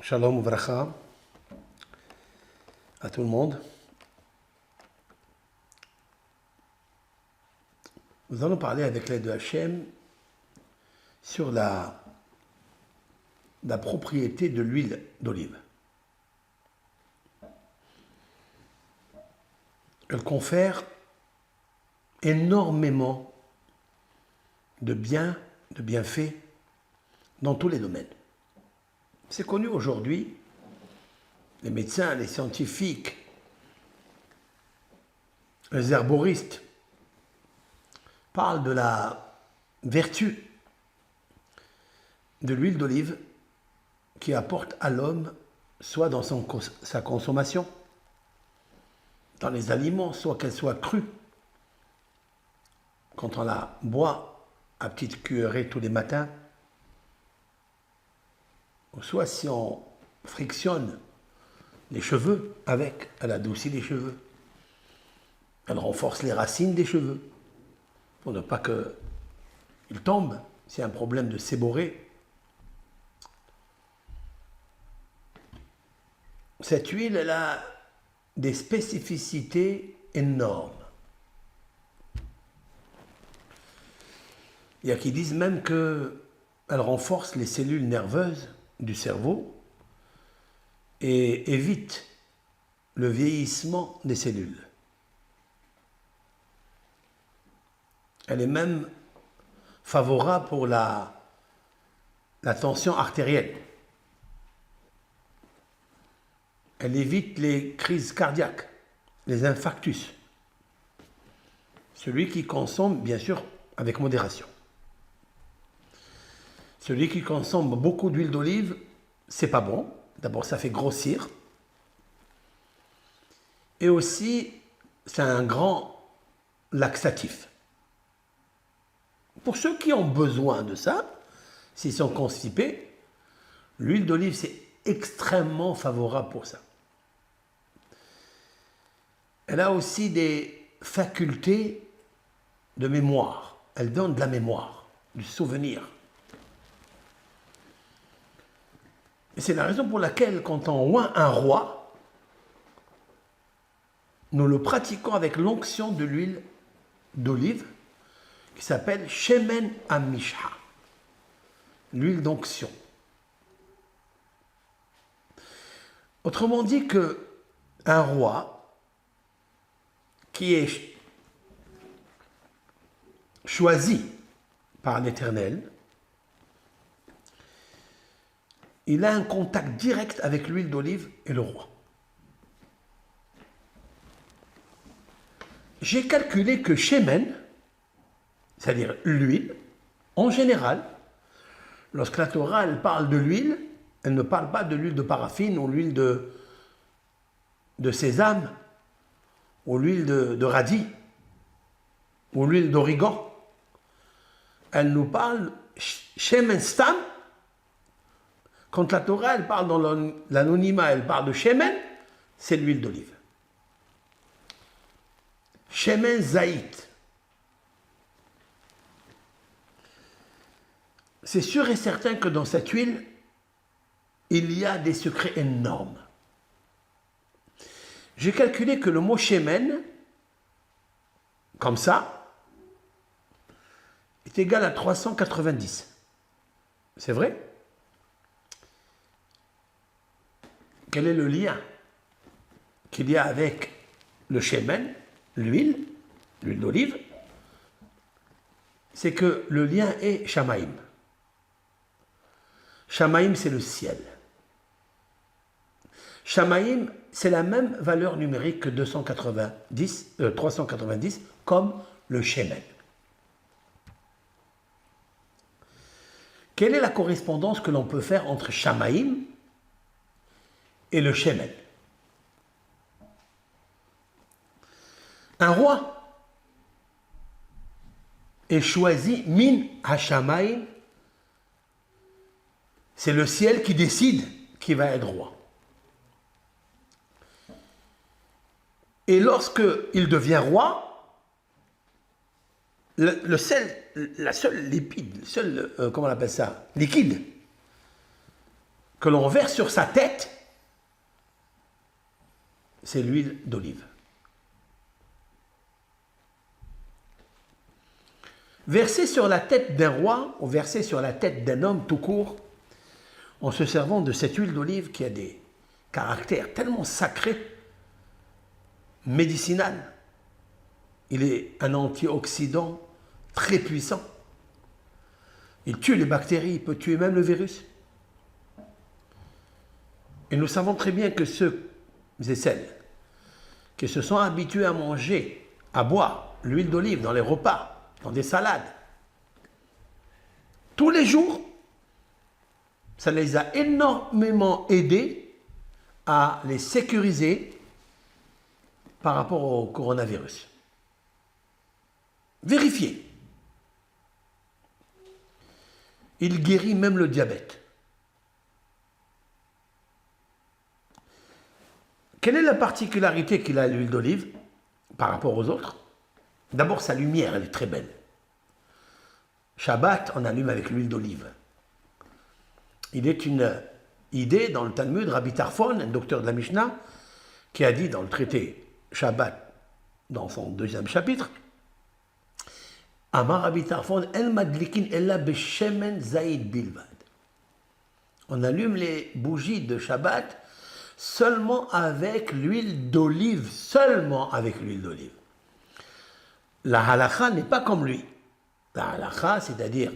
Shalom Uvracha à tout le monde. Nous allons parler avec l'aide de Hachem sur la propriété de l'huile d'olive. Elle confère énormément de bienfaits dans tous les domaines. C'est connu aujourd'hui, les médecins, les scientifiques, les herboristes parlent de la vertu de l'huile d'olive qui apporte à l'homme, soit dans sa consommation, dans les aliments, soit qu'elle soit crue, quand on la boit à petite cuillerée tous les matins, ou soit si on frictionne les cheveux avec, elle adoucit les cheveux, elle renforce les racines des cheveux, pour ne pas qu'ils tombent, s'il y a un problème de séborrhée. Cette huile, elle a des spécificités énormes. Il y a qui disent même qu'elle renforce les cellules nerveuses du cerveau et évite le vieillissement des cellules. Elle est même favorable pour la tension artérielle. Elle évite les crises cardiaques, les infarctus. Celui qui consomme, bien sûr, avec modération. Celui qui consomme beaucoup d'huile d'olive, c'est pas bon. D'abord, ça fait grossir. Et aussi, c'est un grand laxatif. Pour ceux qui ont besoin de ça, s'ils sont constipés, l'huile d'olive, c'est extrêmement favorable pour ça. Elle a aussi des facultés de mémoire. Elle donne de la mémoire, du souvenir. Et c'est la raison pour laquelle, quand on oint un roi, nous le pratiquons avec l'onction de l'huile d'olive qui s'appelle Shemen Amishha, l'huile d'onction. Autrement dit qu'un roi qui est choisi par l'Éternel, il a un contact direct avec l'huile d'olive et le roi. J'ai calculé que Shemen, c'est-à-dire l'huile, en général, lorsque la Torah elle parle de l'huile, elle ne parle pas de l'huile de paraffine ou l'huile de sésame ou l'huile de radis ou l'huile d'origan. Elle nous parle Shemen Stam. Quand la Torah elle parle dans l'anonymat, elle parle de Shemen, c'est l'huile d'olive. Shemen Zaït. C'est sûr et certain que dans cette huile, il y a des secrets énormes. J'ai calculé que le mot Shemen, comme ça, est égal à 390. C'est vrai? Quel est le lien qu'il y a avec le Shemen, l'huile d'olive? C'est que le lien est Shamaïm. Shamaïm, c'est le ciel. Shamaïm, c'est la même valeur numérique que 390, comme le Shemen. Quelle est la correspondance que l'on peut faire entre Shamaïm et le Shemen? Un roi est choisi min ha-Shamaïm. C'est le ciel qui décide qui va être roi. Et lorsqu'il devient roi, la seule lipide, comment on appelle ça, liquide, que l'on verse sur sa tête, c'est l'huile d'olive. Verser sur la tête d'un roi ou verser sur la tête d'un homme tout court, en se servant de cette huile d'olive qui a des caractères tellement sacrés, médicinal. Il est un antioxydant très puissant. Il tue les bactéries, il peut tuer même le virus. Et nous savons très bien que ceux et celles qui se sont habitués à manger, à boire l'huile d'olive dans les repas, dans des salades, tous les jours, ça les a énormément aidés à les sécuriser par rapport au coronavirus. Vérifiez. Il guérit même le diabète. Quelle est la particularité qu'il a l'huile d'olive par rapport aux autres? D'abord, sa lumière, elle est très belle. Shabbat, on allume avec l'huile d'olive. Il est une idée dans le Talmud, Rabbi Tarfon, un docteur de la Mishnah, qui a dit dans le traité Shabbat, dans son 2e chapitre, Amar Rabbi Tarfon, El madlikin ella beshemen zaïd bilvad. On allume les bougies de Shabbat seulement avec l'huile d'olive, seulement avec l'huile d'olive. La halakha n'est pas comme lui. La halakha, c'est-à-dire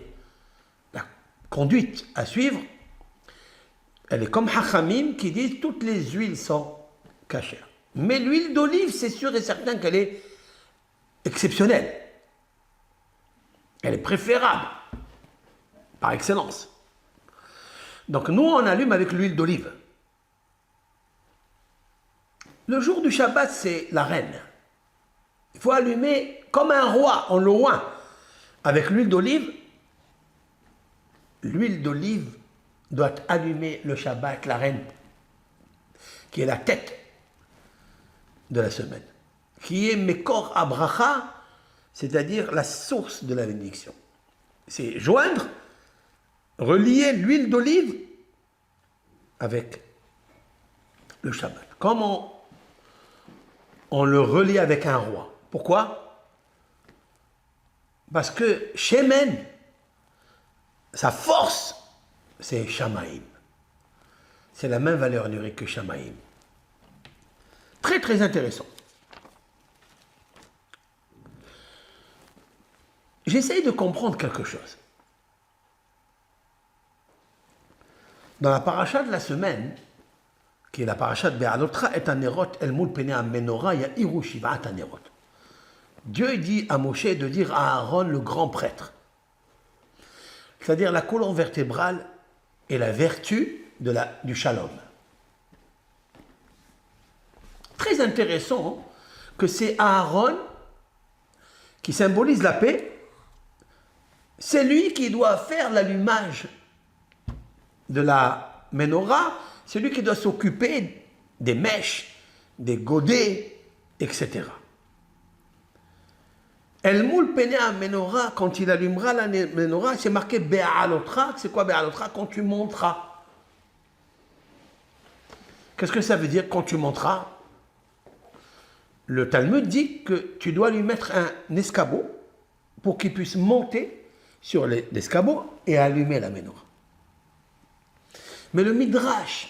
la conduite à suivre, elle est comme Hachamim qui disent toutes les huiles sont cachères. Mais l'huile d'olive, c'est sûr et certain qu'elle est exceptionnelle. Elle est préférable, par excellence. Donc nous, on allume avec l'huile d'olive. Le jour du Shabbat, c'est la reine. Il faut allumer comme un roi, on le oint, avec l'huile d'olive. L'huile d'olive doit allumer le Shabbat, la reine, qui est la tête de la semaine, qui est Mekor Abracha, c'est-à-dire la source de la bénédiction. C'est joindre, relier l'huile d'olive avec le Shabbat. Comme on le relie avec un roi. Pourquoi? Parce que Shemen, sa force, c'est Shamaïm. C'est la même valeur numérique que Shamaïm. Très très intéressant. J'essaye de comprendre quelque chose. Dans la paracha de la semaine, qui est la paracha de Be'alotra et Anerot, El Moul Pene Menorah, Ya'iru Shivat Anerot. Dieu dit à Moshe de dire à Aaron, le grand prêtre, c'est-à-dire la colonne vertébrale et la vertu du shalom. Très intéressant que c'est Aaron qui symbolise la paix. C'est lui qui doit faire l'allumage de la menorah, c'est lui qui doit s'occuper des mèches, des godets, etc. El Moul Pene Menorah, quand il allumera la menorah, c'est marqué Be'alotra. C'est quoi Be'alotra? Quand tu monteras. Qu'est-ce que ça veut dire quand tu monteras? Le Talmud dit que tu dois lui mettre un escabeau pour qu'il puisse monter sur l'escabeau et allumer la menorah. Mais le Midrash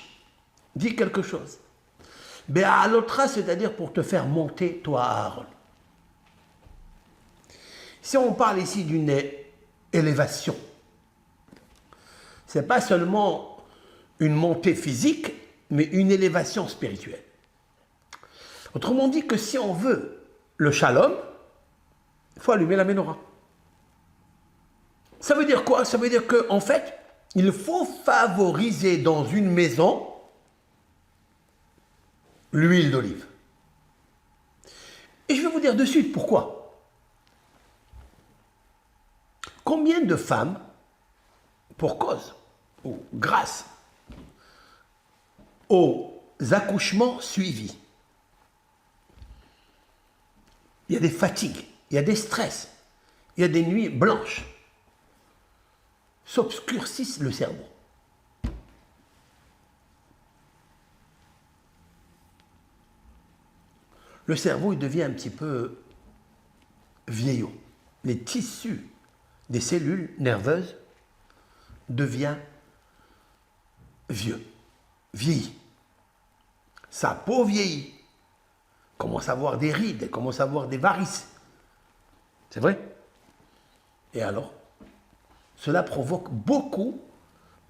dit quelque chose. Be'alotra, c'est-à-dire pour te faire monter, toi, Aaron. Si on parle ici d'une élévation, ce n'est pas seulement une montée physique, mais une élévation spirituelle. Autrement dit que si on veut le shalom, il faut allumer la menorah. Ça veut dire quoi? Ça veut dire qu'en fait, il faut favoriser dans une maison l'huile d'olive. Et je vais vous dire de suite pourquoi. Combien de femmes, pour cause ou grâce aux accouchements suivis, il y a des fatigues, il y a des stress, il y a des nuits blanches, s'obscurcissent le cerveau. le cerveau il devient un petit peu vieillot. Les tissus des cellules nerveuses deviennent vieux, vieillit. Sa peau vieillit, commence à avoir des rides, elle commence à avoir des varices. C'est vrai? Et alors, cela provoque beaucoup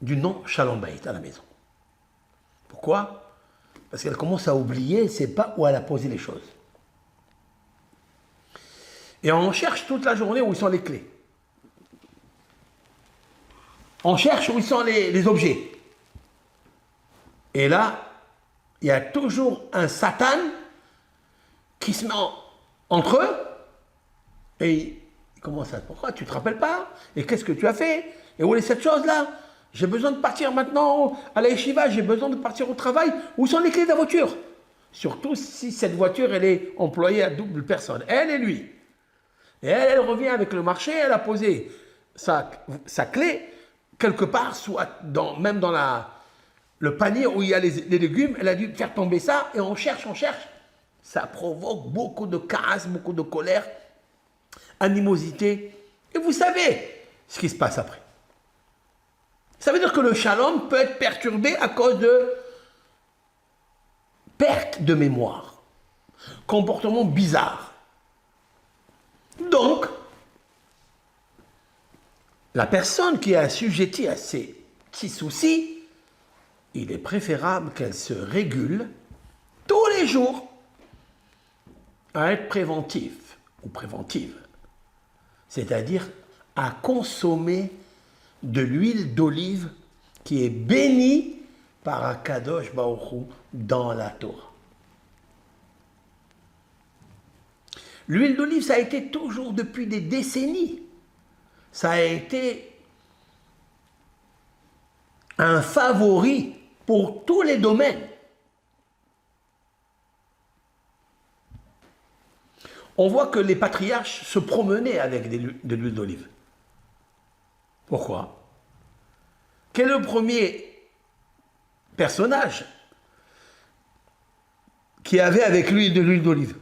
du non-shalom bayit à la maison. Pourquoi? Parce qu'elle commence à oublier, elle ne sait pas où elle a posé les choses. Et on cherche toute la journée où sont les clés. On cherche où sont les objets. Et là, il y a toujours un Satan qui se met entre eux et il commence à dire, pourquoi tu ne te rappelles pas? Et qu'est-ce que tu as fait? Et où est cette chose-là? J'ai besoin de partir maintenant à la yeshiva, j'ai besoin de partir au travail. Où sont les clés de la voiture? Surtout si cette voiture, elle est employée à double personne, elle et lui. Et elle revient avec le marché, elle a posé sa clé quelque part, soit même dans le panier où il y a les légumes, elle a dû faire tomber ça, et on cherche. Ça provoque beaucoup de casse, beaucoup de colère, animosité. Et vous savez ce qui se passe après. Ça veut dire que le shalom peut être perturbé à cause de perte de mémoire, comportement bizarre. Donc, la personne qui est assujettie à ces petits soucis, il est préférable qu'elle se régule tous les jours à être préventif ou préventive, c'est-à-dire à consommer de l'huile d'olive qui est bénie par Akadosh Baruch Hu dans la Torah. L'huile d'olive, ça a été toujours depuis des décennies. Ça a été un favori pour tous les domaines. On voit que les patriarches se promenaient avec de l'huile d'olive. Pourquoi? Quel est le premier personnage qui avait avec lui de l'huile d'olive?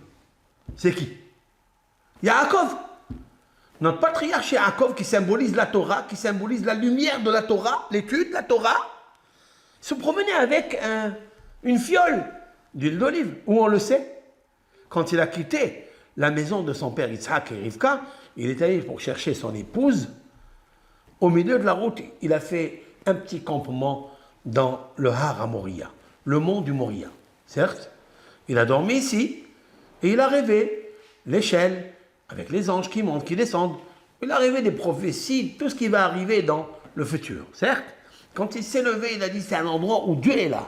C'est qui? Yaakov. Notre patriarche Yaakov qui symbolise la Torah, qui symbolise la lumière de la Torah, l'étude de la Torah, se promenait avec une fiole d'huile d'olive. Où on le sait? Quand il a quitté la maison de son père Yitzhak et Rivka, il est allé pour chercher son épouse. Au milieu de la route, il a fait un petit campement dans le Har HaMoriah, le mont du Moria. Certes, il a dormi ici et il a rêvé l'échelle avec les anges qui montent, qui descendent. Il a rêvé des prophéties, tout ce qui va arriver dans le futur. Certes, quand il s'est levé, il a dit c'est un endroit où Dieu est là.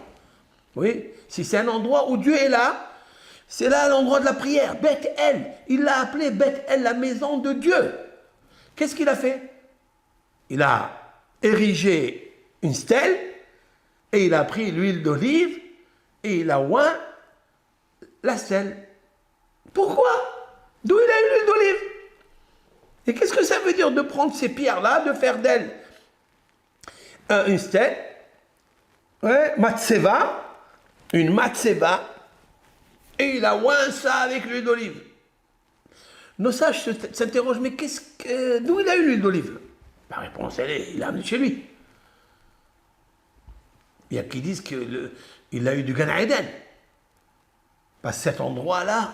Oui, si c'est un endroit où Dieu est là, c'est là l'endroit de la prière, Beth El. Il l'a appelé Beth El, la maison de Dieu. Qu'est-ce qu'il a fait? Il a érigé une stèle et il a pris l'huile d'olive et il a oint la stèle. Pourquoi? D'où il a eu l'huile d'olive? Et qu'est-ce que ça veut dire de prendre ces pierres-là, de faire d'elles une stèle, ouais, matseva, une matseva, et il a oint ça avec l'huile d'olive. Nos sages s'interrogent, mais d'où il a eu l'huile d'olive? La réponse, il l'a amené chez lui. Il y a qui disent qu'il l'a eu du Gan Eden. Parce que cet endroit-là,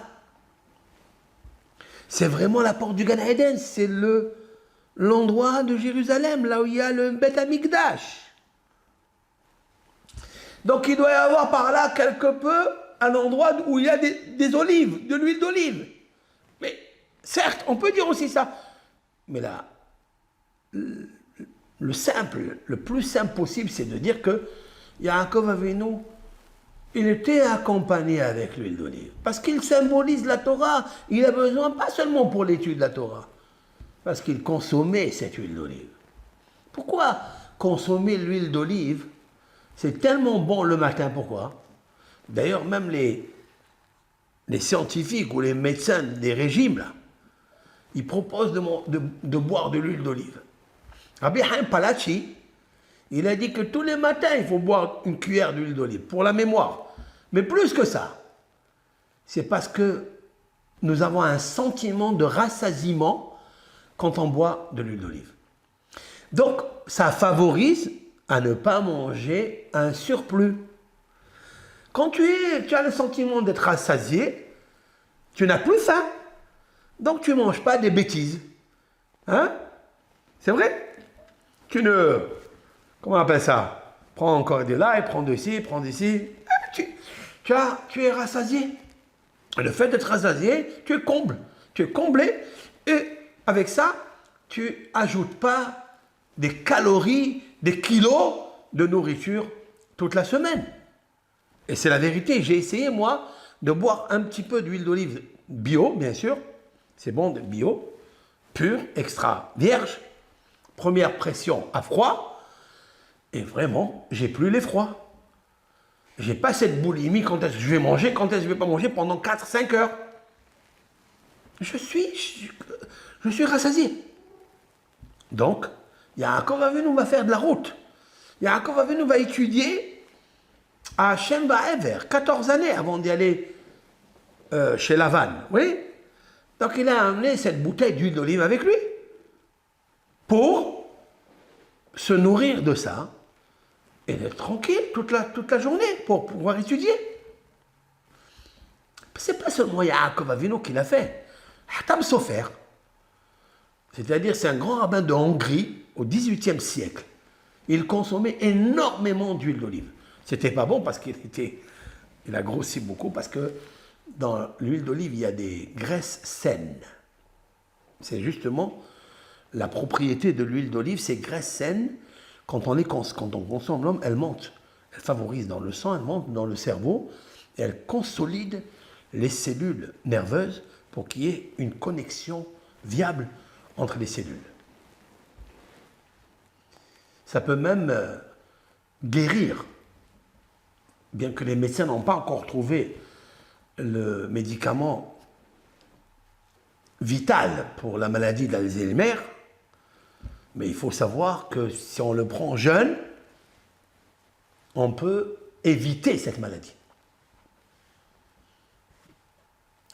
c'est vraiment la porte du Gan Eden. C'est l'endroit de Jérusalem, là où il y a le Beth Amikdash. Donc il doit y avoir par là quelque peu un endroit où il y a des olives, de l'huile d'olive. Mais certes, on peut dire aussi ça. Mais là, le plus simple possible, c'est de dire que Yaakov Avinu, il était accompagné avec l'huile d'olive. Parce qu'il symbolise la Torah. Il a besoin, pas seulement pour l'étude de la Torah, parce qu'il consommait cette huile d'olive. Pourquoi consommer l'huile d'olive? C'est tellement bon le matin, pourquoi? D'ailleurs, même les scientifiques ou les médecins des régimes, là, ils proposent de boire de l'huile d'olive. Rabbi Haim Palachi, il a dit que tous les matins, il faut boire une cuillère d'huile d'olive, pour la mémoire. Mais plus que ça, c'est parce que nous avons un sentiment de rassasiement quand on boit de l'huile d'olive. Donc, ça favorise à ne pas manger un surplus. Quand tu as le sentiment d'être rassasié, tu n'as plus faim. Donc, tu ne manges pas des bêtises. Hein? C'est vrai? Tu ne... Comment on appelle ça? Prends encore de là, et prends de ci, prends d'ici. Tu es rassasié. Le fait d'être rassasié, tu es comble. Tu es comblé. Et avec ça, tu n'ajoutes pas des calories, des kilos de nourriture toute la semaine. Et c'est la vérité. J'ai essayé, moi, de boire un petit peu d'huile d'olive bio, bien sûr. C'est bon, de bio, pur, extra vierge. Première pression à froid. Et vraiment, j'ai plus l'effroi. J'ai pas cette boulimie, quand est-ce que je vais manger, quand est-ce que je vais pas manger pendant 4-5 heures. Je suis rassasié. Donc, Yaakov Avinu va faire de la route. Yaakov Avinu va étudier à Shem Ba'ever, 14 années avant d'y aller chez Lavan. Oui. Donc, il a amené cette bouteille d'huile d'olive avec lui pour se nourrir de ça et d'être tranquille toute la journée pour pouvoir étudier. C'est pas seulement Yaakov Avinu qui l'a fait. Hatam Sofer, c'est-à-dire c'est un grand rabbin de Hongrie au XVIIIe siècle. Il consommait énormément d'huile d'olive. C'était pas bon parce qu'il a grossi beaucoup parce que dans l'huile d'olive il y a des graisses saines. C'est justement la propriété de l'huile d'olive, ces graisses saines. Quand on consomme l'homme, elles montent. Elles favorisent dans le sang, elles montent dans le cerveau et elles consolident les cellules nerveuses pour qu'il y ait une connexion viable entre les cellules. Ça peut même guérir, bien que les médecins n'ont pas encore trouvé le médicament vital pour la maladie d'Alzheimer, mais il faut savoir que si on le prend jeune, on peut éviter cette maladie.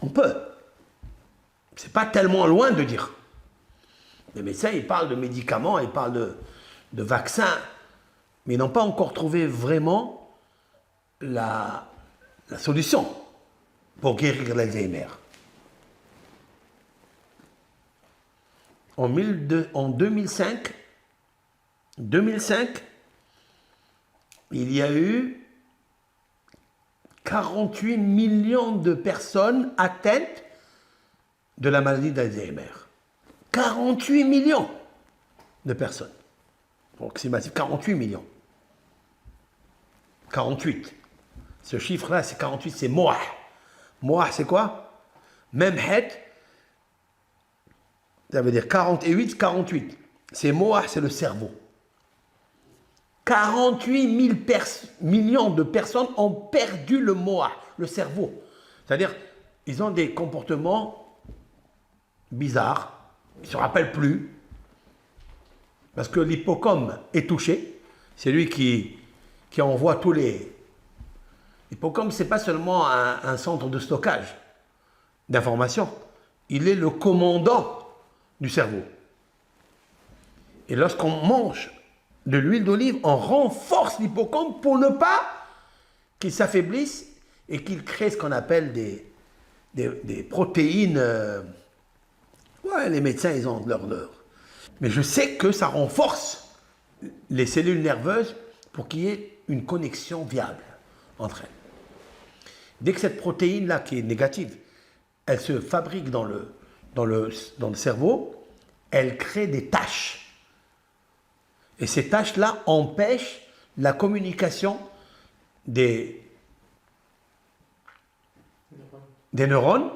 On peut. C'est pas tellement loin de dire. Les médecins, ils parlent de médicaments, ils parlent de vaccins, mais ils n'ont pas encore trouvé vraiment la solution pour guérir l'Alzheimer. En 2005, il y a eu 48 millions de personnes atteintes de la maladie d'Alzheimer. 48 millions de personnes. Donc c'est massif, 48 millions. 48. Ce chiffre-là, c'est 48, c'est Moah. Moah, c'est quoi? Memhet, ça veut dire 48, 48. C'est Moah, c'est le cerveau. 48 millions de personnes ont perdu le Moah, le cerveau. C'est-à-dire, ils ont des comportements bizarres. Ils ne se rappellent plus. Parce que l'hippocampe est touché. C'est lui qui envoie tous les... L'hippocampe, ce n'est pas seulement un centre de stockage d'informations. Il est le commandant du cerveau. Et lorsqu'on mange de l'huile d'olive, on renforce l'hippocampe pour ne pas qu'il s'affaiblisse et qu'il crée ce qu'on appelle des protéines. Ouais, les médecins, ils ont leur. Mais je sais que ça renforce les cellules nerveuses pour qu'il y ait une connexion viable entre elles. Dès que cette protéine-là, qui est négative, elle se fabrique dans le cerveau, elle crée des taches. Et ces taches-là empêchent la communication des neurones.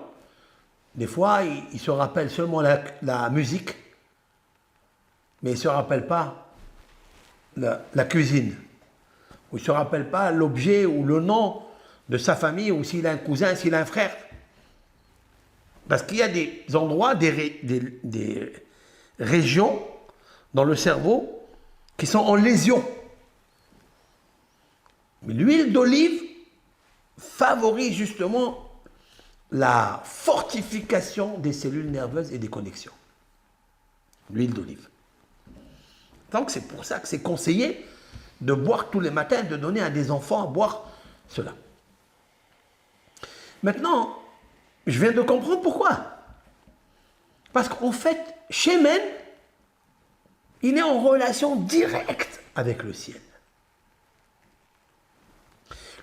Des fois, ils se rappellent seulement la musique, mais ils ne se rappellent pas la cuisine. Ou ils ne se rappellent pas l'objet ou le nom de sa famille, ou s'il a un cousin, s'il a un frère. Parce qu'il y a des endroits, des régions dans le cerveau qui sont en lésion. Mais l'huile d'olive favorise justement la fortification des cellules nerveuses et des connexions. L'huile d'olive. Donc c'est pour ça que c'est conseillé de boire tous les matins, de donner à des enfants à boire cela. Maintenant, je viens de comprendre pourquoi. Parce qu'en fait, Shemen, il est en relation directe avec le ciel.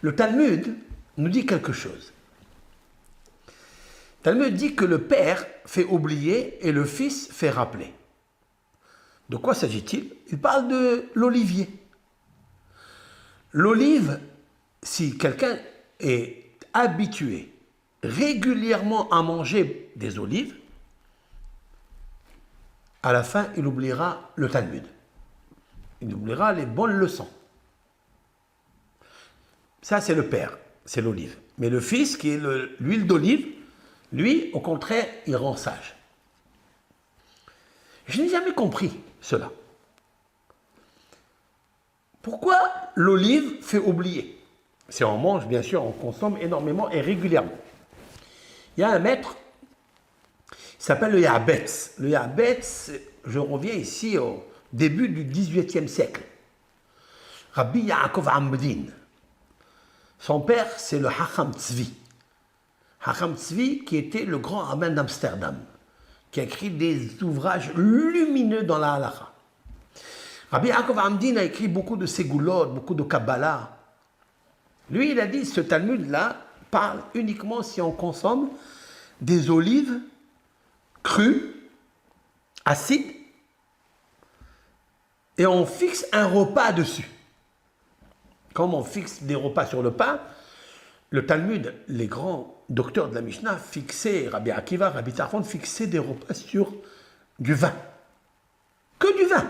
Le Talmud nous dit quelque chose. Le Talmud dit que le père fait oublier et le fils fait rappeler. De quoi s'agit-il? Il parle de l'olivier. L'olive, si quelqu'un est habitué régulièrement à manger des olives, à la fin, il oubliera le Talmud. Il oubliera les bonnes leçons. Ça, c'est le père, c'est l'olive. Mais le fils, qui est l'huile d'olive, lui, au contraire, il rend sage. Je n'ai jamais compris cela. Pourquoi l'olive fait oublier? Si on mange, bien sûr, on consomme énormément et régulièrement. Il y a un maître, il s'appelle le Yahabetz. Le Yahabetz, je reviens ici au début du XVIIIe siècle. Rabbi Yaakov Amdin. Son père, c'est le Hacham Tzvi. Hacham Tzvi, qui était le grand rabbin d'Amsterdam, qui a écrit des ouvrages lumineux dans la halakha. Rabbi Yaakov Amdin a écrit beaucoup de Segulot, beaucoup de Kabbalah. Lui, il a dit, ce Talmud-là parle uniquement si on consomme des olives crues, acides, et on fixe un repas dessus. Comme on fixe des repas sur le pain, le Talmud, les grands docteurs de la Mishnah fixaient, Rabbi Akiva, Rabbi Tarfon fixaient des repas sur du vin. Que du vin.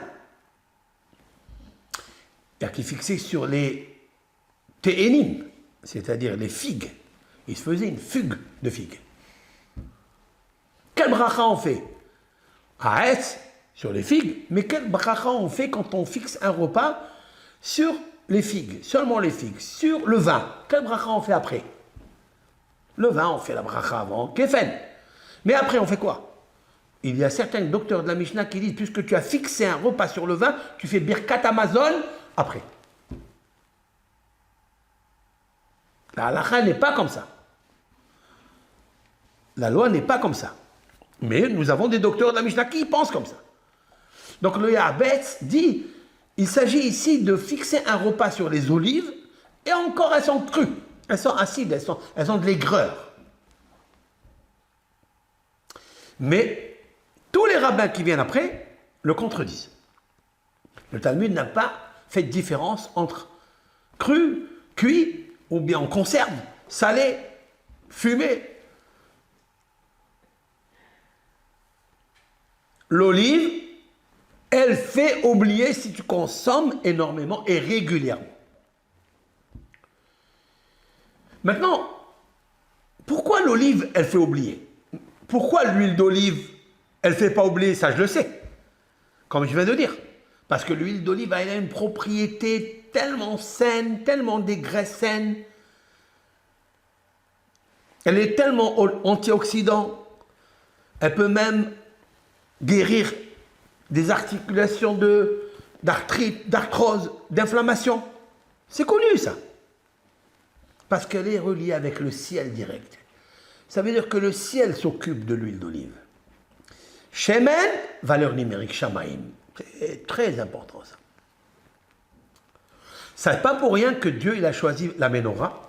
C'est-à-dire qu'ils fixaient sur les téhénim, c'est-à-dire les figues. Ils se faisaient une fugue de figues. Quel bracha on fait? Haetz, sur les figues, mais quel bracha on fait quand on fixe un repas sur les figues, seulement les figues, sur le vin? Quel bracha on fait après? Le vin, on fait la bracha avant, kefen. Mais après, on fait quoi? Il y a certains docteurs de la Mishnah qui disent, puisque tu as fixé un repas sur le vin, tu fais birkat Amazon après. La halakha n'est pas comme ça. La loi n'est pas comme ça. Mais nous avons des docteurs de la Mishnah qui pensent comme ça. Donc le Yahabetz dit, il s'agit ici de fixer un repas sur les olives, et encore elles sont crues, elles sont acides, elles ont de l'aigreur. Mais tous les rabbins qui viennent après le contredisent. Le Talmud n'a pas fait de différence entre cru, cuit, ou bien en conserve, salé, fumé. L'olive, elle fait oublier si tu consommes énormément et régulièrement. Maintenant, pourquoi l'olive, elle fait oublier? Pourquoi l'huile d'olive, elle ne fait pas oublier? Ça, je le sais, comme je viens de dire. Parce que l'huile d'olive, elle a une propriété tellement saine, tellement des graisses saines. Elle est tellement antioxydant. Elle peut même guérir des articulations d'arthrite, d'arthrose, d'inflammation. C'est connu ça. Parce qu'elle est reliée avec le ciel direct. Ça veut dire que le ciel s'occupe de l'huile d'olive. Shemen, valeur numérique, Shamaim. C'est très important ça. Ça n'est pas pour rien que Dieu il a choisi la Ménorah.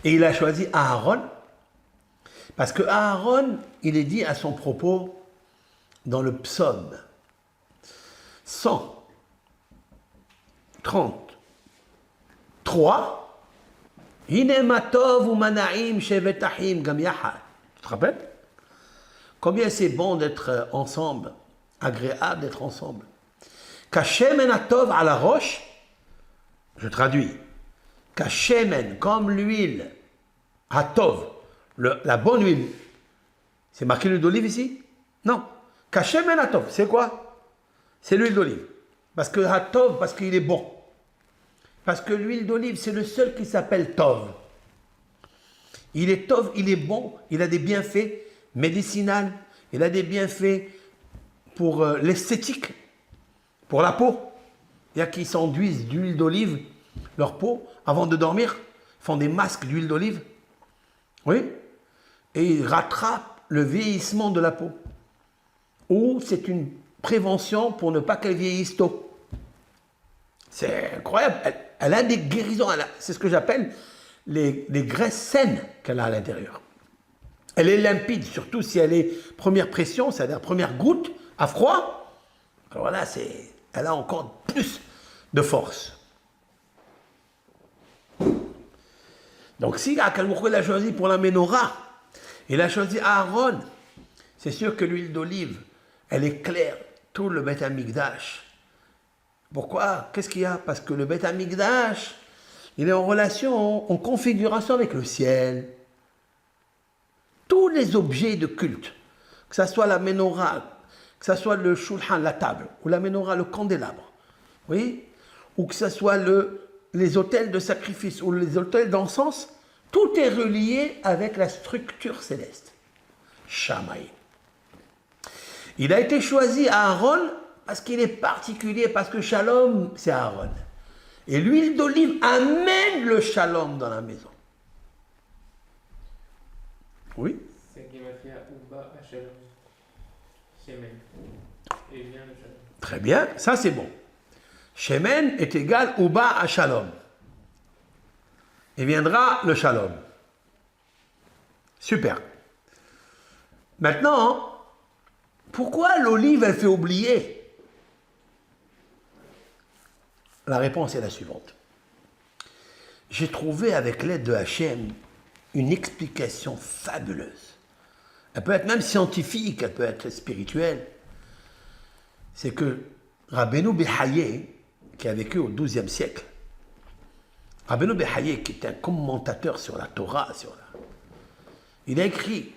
Et il a choisi Aaron. Parce que Aaron, il est dit à son propos dans le psaume 133. Hinematov ou manaim shevetahim gam yahad. Tu te rappelles? Combien c'est bon d'être ensemble, agréable d'être ensemble. Kashemen atov à la roche, je traduis. Kashemen, comme l'huile, atov, la bonne huile. C'est marqué l'huile d'olive ici? Non. Kashemen atov, c'est quoi? C'est l'huile d'olive. Parce que atov, parce qu'il est bon. Parce que l'huile d'olive, c'est le seul qui s'appelle tov. Il est tov, il est bon, il a des bienfaits médicinaux, il a des bienfaits pour l'esthétique, pour la peau. Il y a qui s'enduisent d'huile d'olive leur peau avant de dormir, font des masques d'huile d'olive. Oui. Et ils rattrapent le vieillissement de la peau. Ou c'est une prévention pour ne pas qu'elle vieillisse tôt. C'est incroyable. Elle a des guérisons. C'est ce que j'appelle les graisses saines qu'elle a à l'intérieur. Elle est limpide, surtout si elle est première pression, c'est-à-dire première goutte à froid. Alors là, elle a encore plus de force. Donc si Akalmoukou l'a choisi pour la menorah, il a choisi Aaron, c'est sûr que l'huile d'olive, elle éclaire tout le Beth Amikdash. Pourquoi? Qu'est-ce qu'il y a? Parce que le Beth Amikdash, il est en relation, en configuration avec le ciel. Tous les objets de culte, que ce soit la menorah, que ce soit le shulchan, la table, ou la menorah, le candélabre, oui, ou que ce soit les autels de sacrifice ou les autels d'encens, tout est relié avec la structure céleste. Shamaï. Il a été choisi à Aaron parce qu'il est particulier, parce que Shalom, c'est Aaron. Et l'huile d'olive amène le Shalom dans la maison. Oui. C'est qui m'a fait Ouba à Shalom. Shemen. Et vient le Shalom. Très bien, ça c'est bon. Shemen est égal Ouba à Shalom. Et viendra le Shalom. Super. Maintenant, pourquoi l'olive elle fait oublier? La réponse est la suivante. J'ai trouvé avec l'aide de Hachem une explication fabuleuse. Elle peut être même scientifique, elle peut être spirituelle. C'est que Rabbeinu Behaye, qui a vécu au XIIe siècle, Rabbeinu Behaye, qui est un commentateur sur la Torah, il a écrit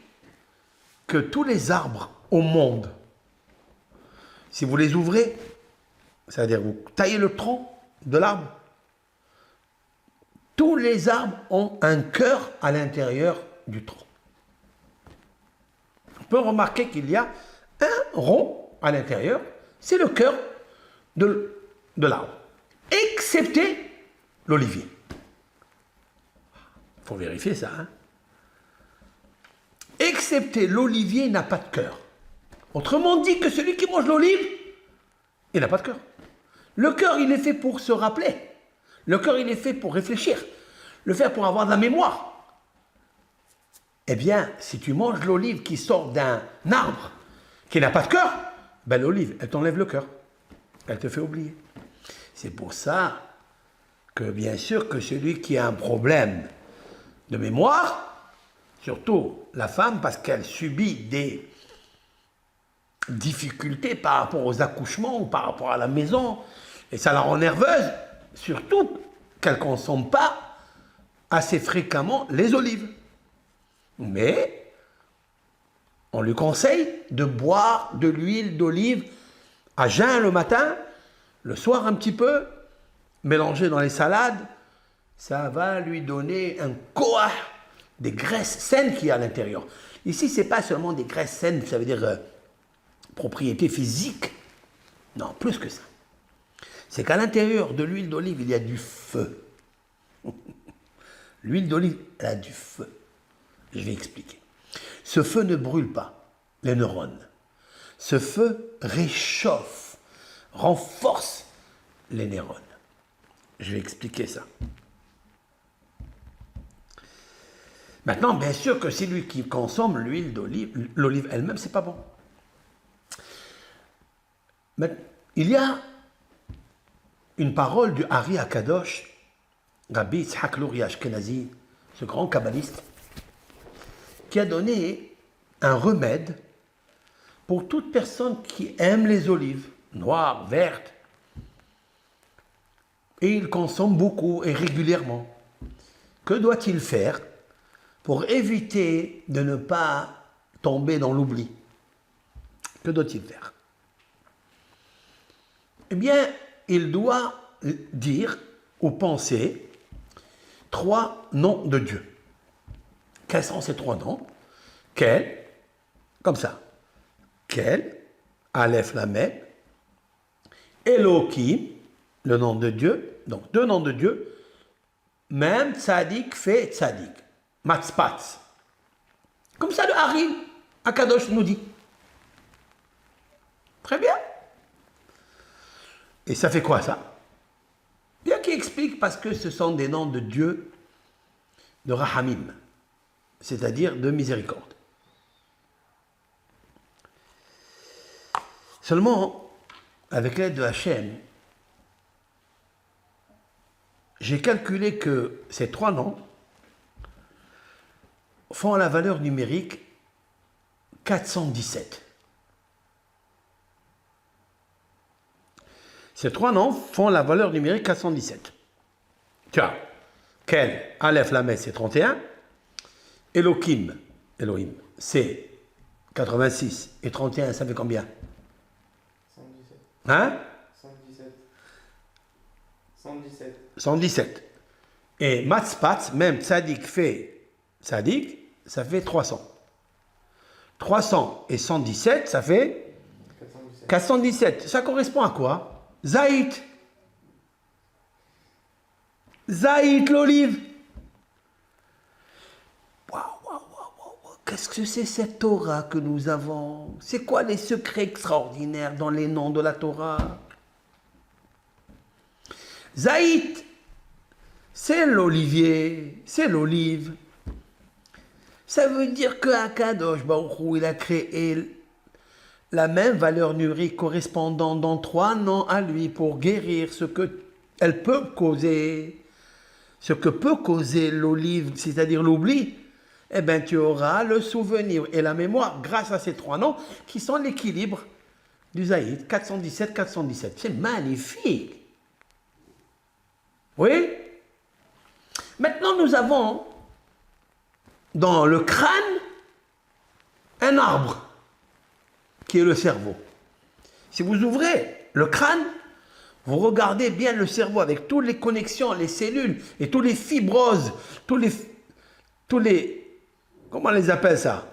que tous les arbres au monde, si vous les ouvrez, c'est-à-dire vous taillez le tronc de l'arbre, tous les arbres ont un cœur à l'intérieur du tronc. On peut remarquer qu'il y a un rond à l'intérieur, c'est le cœur de l'arbre, excepté l'olivier. Il faut vérifier ça. Hein? Excepté l'olivier n'a pas de cœur. Autrement dit que celui qui mange l'olive, il n'a pas de cœur. Le cœur, il est fait pour se rappeler. Le cœur, il est fait pour réfléchir. Le faire pour avoir de la mémoire. Eh bien, si tu manges l'olive qui sort d'un arbre qui n'a pas de cœur, ben l'olive, elle t'enlève le cœur. Elle te fait oublier. C'est pour ça que, bien sûr, que celui qui a un problème de mémoire, surtout la femme, parce qu'elle subit des difficultés par rapport aux accouchements ou par rapport à la maison, et ça la rend nerveuse, surtout qu'elle ne consomme pas assez fréquemment les olives. Mais on lui conseille de boire de l'huile d'olive à jeun le matin, le soir un petit peu, mélanger dans les salades, ça va lui donner un koah, des graisses saines qu'il y a à l'intérieur. Ici, ce n'est pas seulement des graisses saines, ça veut dire propriété physique. Non, plus que ça. C'est qu'à l'intérieur de l'huile d'olive, il y a du feu. L'huile d'olive, elle a du feu. Je vais expliquer. Ce feu ne brûle pas les neurones. Ce feu réchauffe, renforce les neurones. Je vais expliquer ça. Maintenant, bien sûr que c'est lui qui consomme l'huile d'olive, l'olive elle-même, c'est pas bon. Mais il y a une parole du Ari Akadosh, Rabbi Yitzhak Luri Ashkenazi, ce grand kabbaliste, qui a donné un remède pour toute personne qui aime les olives, noires, vertes, et il consomme beaucoup et régulièrement. Que doit-il faire pour éviter de ne pas tomber dans l'oubli? Que doit-il faire? Eh bien, il doit dire ou penser 3 noms de Dieu. quels sont ces trois noms? Quel, comme ça. Quel, Aleph Lamed, Elohim, le nom de Dieu, donc deux noms de Dieu, même Tzadik fait Tzadik, Matzpatz. Comme ça le Hari, Akadosh nous dit. Très bien. Et ça fait quoi ça? Il y a qui explique parce que ce sont des noms de Dieu de Rahamim, c'est-à-dire de miséricorde. Seulement, avec l'aide de Hachem, j'ai calculé que ces trois noms font la valeur numérique 417. Ces trois noms font la valeur numérique 417. Tiens, Kel, Aleph, Lamed, c'est 31. Elohim, c'est 86. Et 31, ça fait combien? 117. Hein? 117. 117. 117. Et Matzpatz, même Tzadik fait Tzadik, ça fait 300. 300 et 117, ça fait 417. 417. Ça correspond à quoi? Zaït. Zaït, l'olive. Waouh, waouh, waouh, waouh. Qu'est-ce que c'est cette Torah que nous avons? C'est quoi les secrets extraordinaires dans les noms de la Torah? Zaït, c'est l'olivier, c'est l'olive. Ça veut dire que Akadosh Baruch Hu, il a créé la même valeur numérique correspondant dans trois noms à lui pour guérir ce que elle peut causer. Ce que peut causer l'olive, c'est-à-dire l'oubli, eh bien tu auras le souvenir et la mémoire grâce à ces trois noms qui sont l'équilibre du Zaïd, 417, 417. C'est magnifique. Oui? Maintenant, nous avons dans le crâne un arbre qui est le cerveau. Si vous ouvrez le crâne, vous regardez bien le cerveau avec toutes les connexions, les cellules et tous les fibroses, tous les, comment on les appelle ça?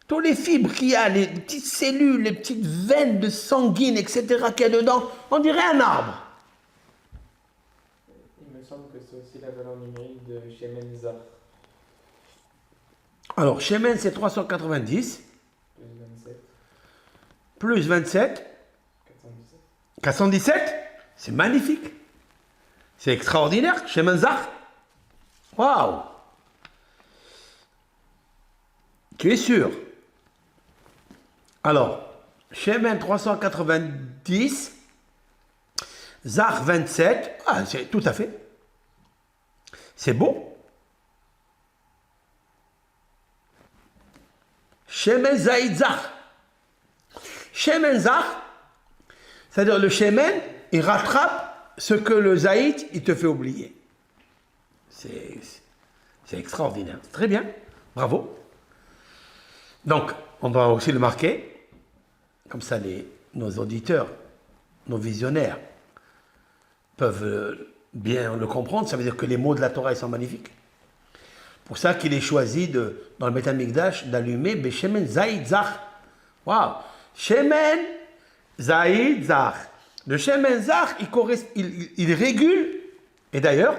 Tous les fibres qu'il y a, les petites cellules, les petites veines de sanguine, etc. qu'il y a dedans, on dirait un arbre. Il me semble que c'est aussi la valeur numérique de Shemen Zar. Alors, Shemen, c'est 390, Plus 27. plus 27, 417. 417, c'est magnifique. C'est extraordinaire, Shemen Zar. Waouh! Tu es sûr? Alors, Shemen 390, Zar 27, ah, c'est tout à fait. C'est beau. Shemen Zaïd Zar. Shemen Zar, c'est-à-dire le Shemen, il rattrape ce que le Zaïd, il te fait oublier. C'est extraordinaire. Très bien. Bravo. Donc, on doit aussi le marquer. Comme ça, nos auditeurs, nos visionnaires peuvent bien le comprendre. Ça veut dire que les mots de la Torah, ils sont magnifiques. Pour ça qu'il est choisi dans le Beth Amikdash d'allumer Beshemen Zaïd Zar. Waouh! Shemen Zaïd Zar. Le Shemen Zar, il régule. Et d'ailleurs,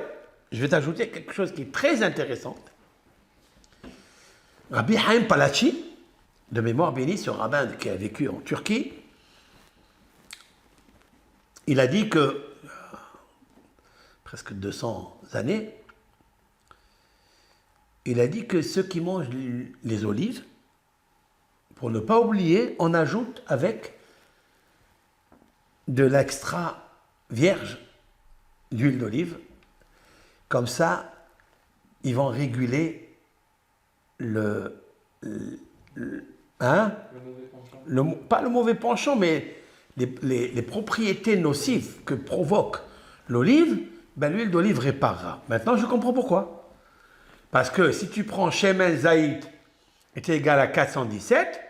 je vais t'ajouter quelque chose qui est très intéressant. Rabbi Haim Palachi, de mémoire bénie, ce rabbin qui a vécu en Turquie, il a dit que, presque 200 années, il a dit que ceux qui mangent les olives, pour ne pas oublier, on ajoute avec de l'extra vierge d'huile d'olive. Comme ça, ils vont réguler pas le mauvais penchant, mais les propriétés nocives que provoque l'olive, ben, l'huile d'olive réparera. Maintenant, je comprends pourquoi. Parce que si tu prends Shemen Zaïd est égal à 417,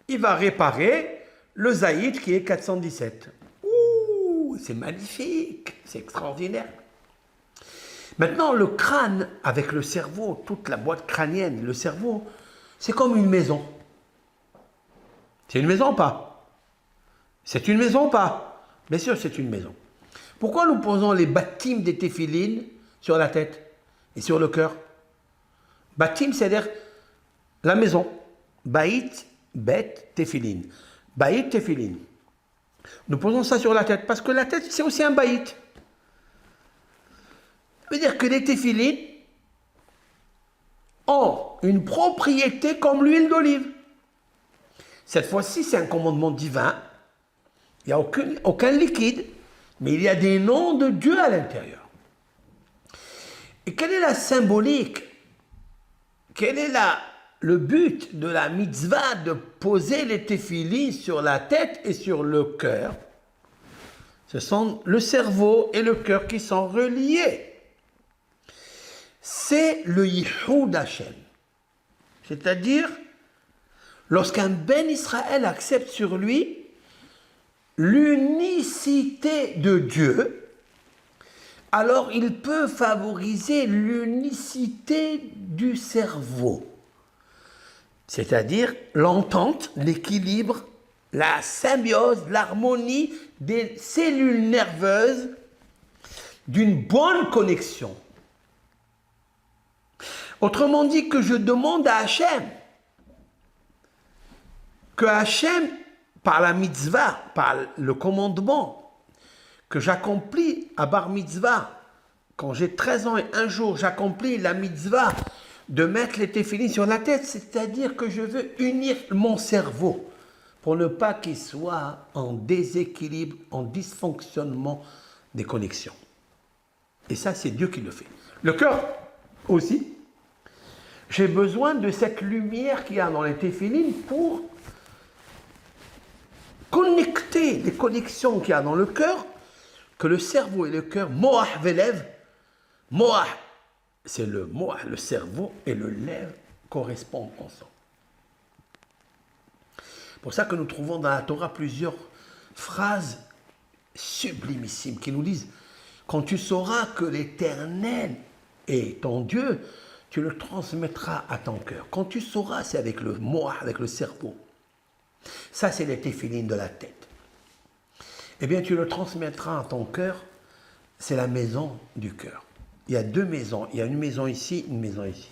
il va réparer le Zaïd qui est 417. Ouh, c'est magnifique, c'est extraordinaire. Maintenant, le crâne avec le cerveau, toute la boîte crânienne, le cerveau, c'est comme une maison. C'est une maison ou pas? C'est une maison ou pas? Bien sûr, c'est une maison. Pourquoi nous posons les baptêmes des téphilines sur la tête et sur le cœur? Baptême, c'est-à-dire la maison. Baït, bet, téphilin. Baït, téphilin. Nous posons ça sur la tête parce que la tête, c'est aussi un baït. Ça veut dire que les téphilines ont une propriété comme l'huile d'olive. Cette fois-ci, c'est un commandement divin. Il n'y a aucun liquide, mais il y a des noms de Dieu à l'intérieur. Et quelle est la symbolique? Quel est le but de la mitzvah de poser les téphilines sur la tête et sur le cœur? Ce sont le cerveau et le cœur qui sont reliés. C'est le Yihoud Hashem. C'est-à-dire, lorsqu'un Ben Israël accepte sur lui l'unicité de Dieu, alors il peut favoriser l'unicité du cerveau. C'est-à-dire l'entente, l'équilibre, la symbiose, l'harmonie des cellules nerveuses d'une bonne connexion. Autrement dit, que je demande à Hachem, que Hachem, par la mitzvah, par le commandement que j'accomplis à Bar Mitzvah, quand j'ai 13 ans et un jour, j'accomplis la mitzvah de mettre les téphilines sur la tête, c'est-à-dire que je veux unir mon cerveau pour ne pas qu'il soit en déséquilibre, en dysfonctionnement des connexions. Et ça, c'est Dieu qui le fait. Le cœur aussi. J'ai besoin de cette lumière qu'il y a dans les téphilines pour connecter les connexions qu'il y a dans le cœur, que le cerveau et le cœur, moah velev, moah, c'est le moah, le cerveau, et le lev correspondent ensemble. C'est pour ça que nous trouvons dans la Torah plusieurs phrases sublimissimes qui nous disent: quand tu sauras que l'Éternel est ton Dieu, tu le transmettras à ton cœur. Quand tu sauras, c'est avec le moah, avec le cerveau. Ça, c'est les téphilines de la tête. Eh bien, tu le transmettras à ton cœur, c'est la maison du cœur. Il y a deux maisons, il y a une maison ici, une maison ici.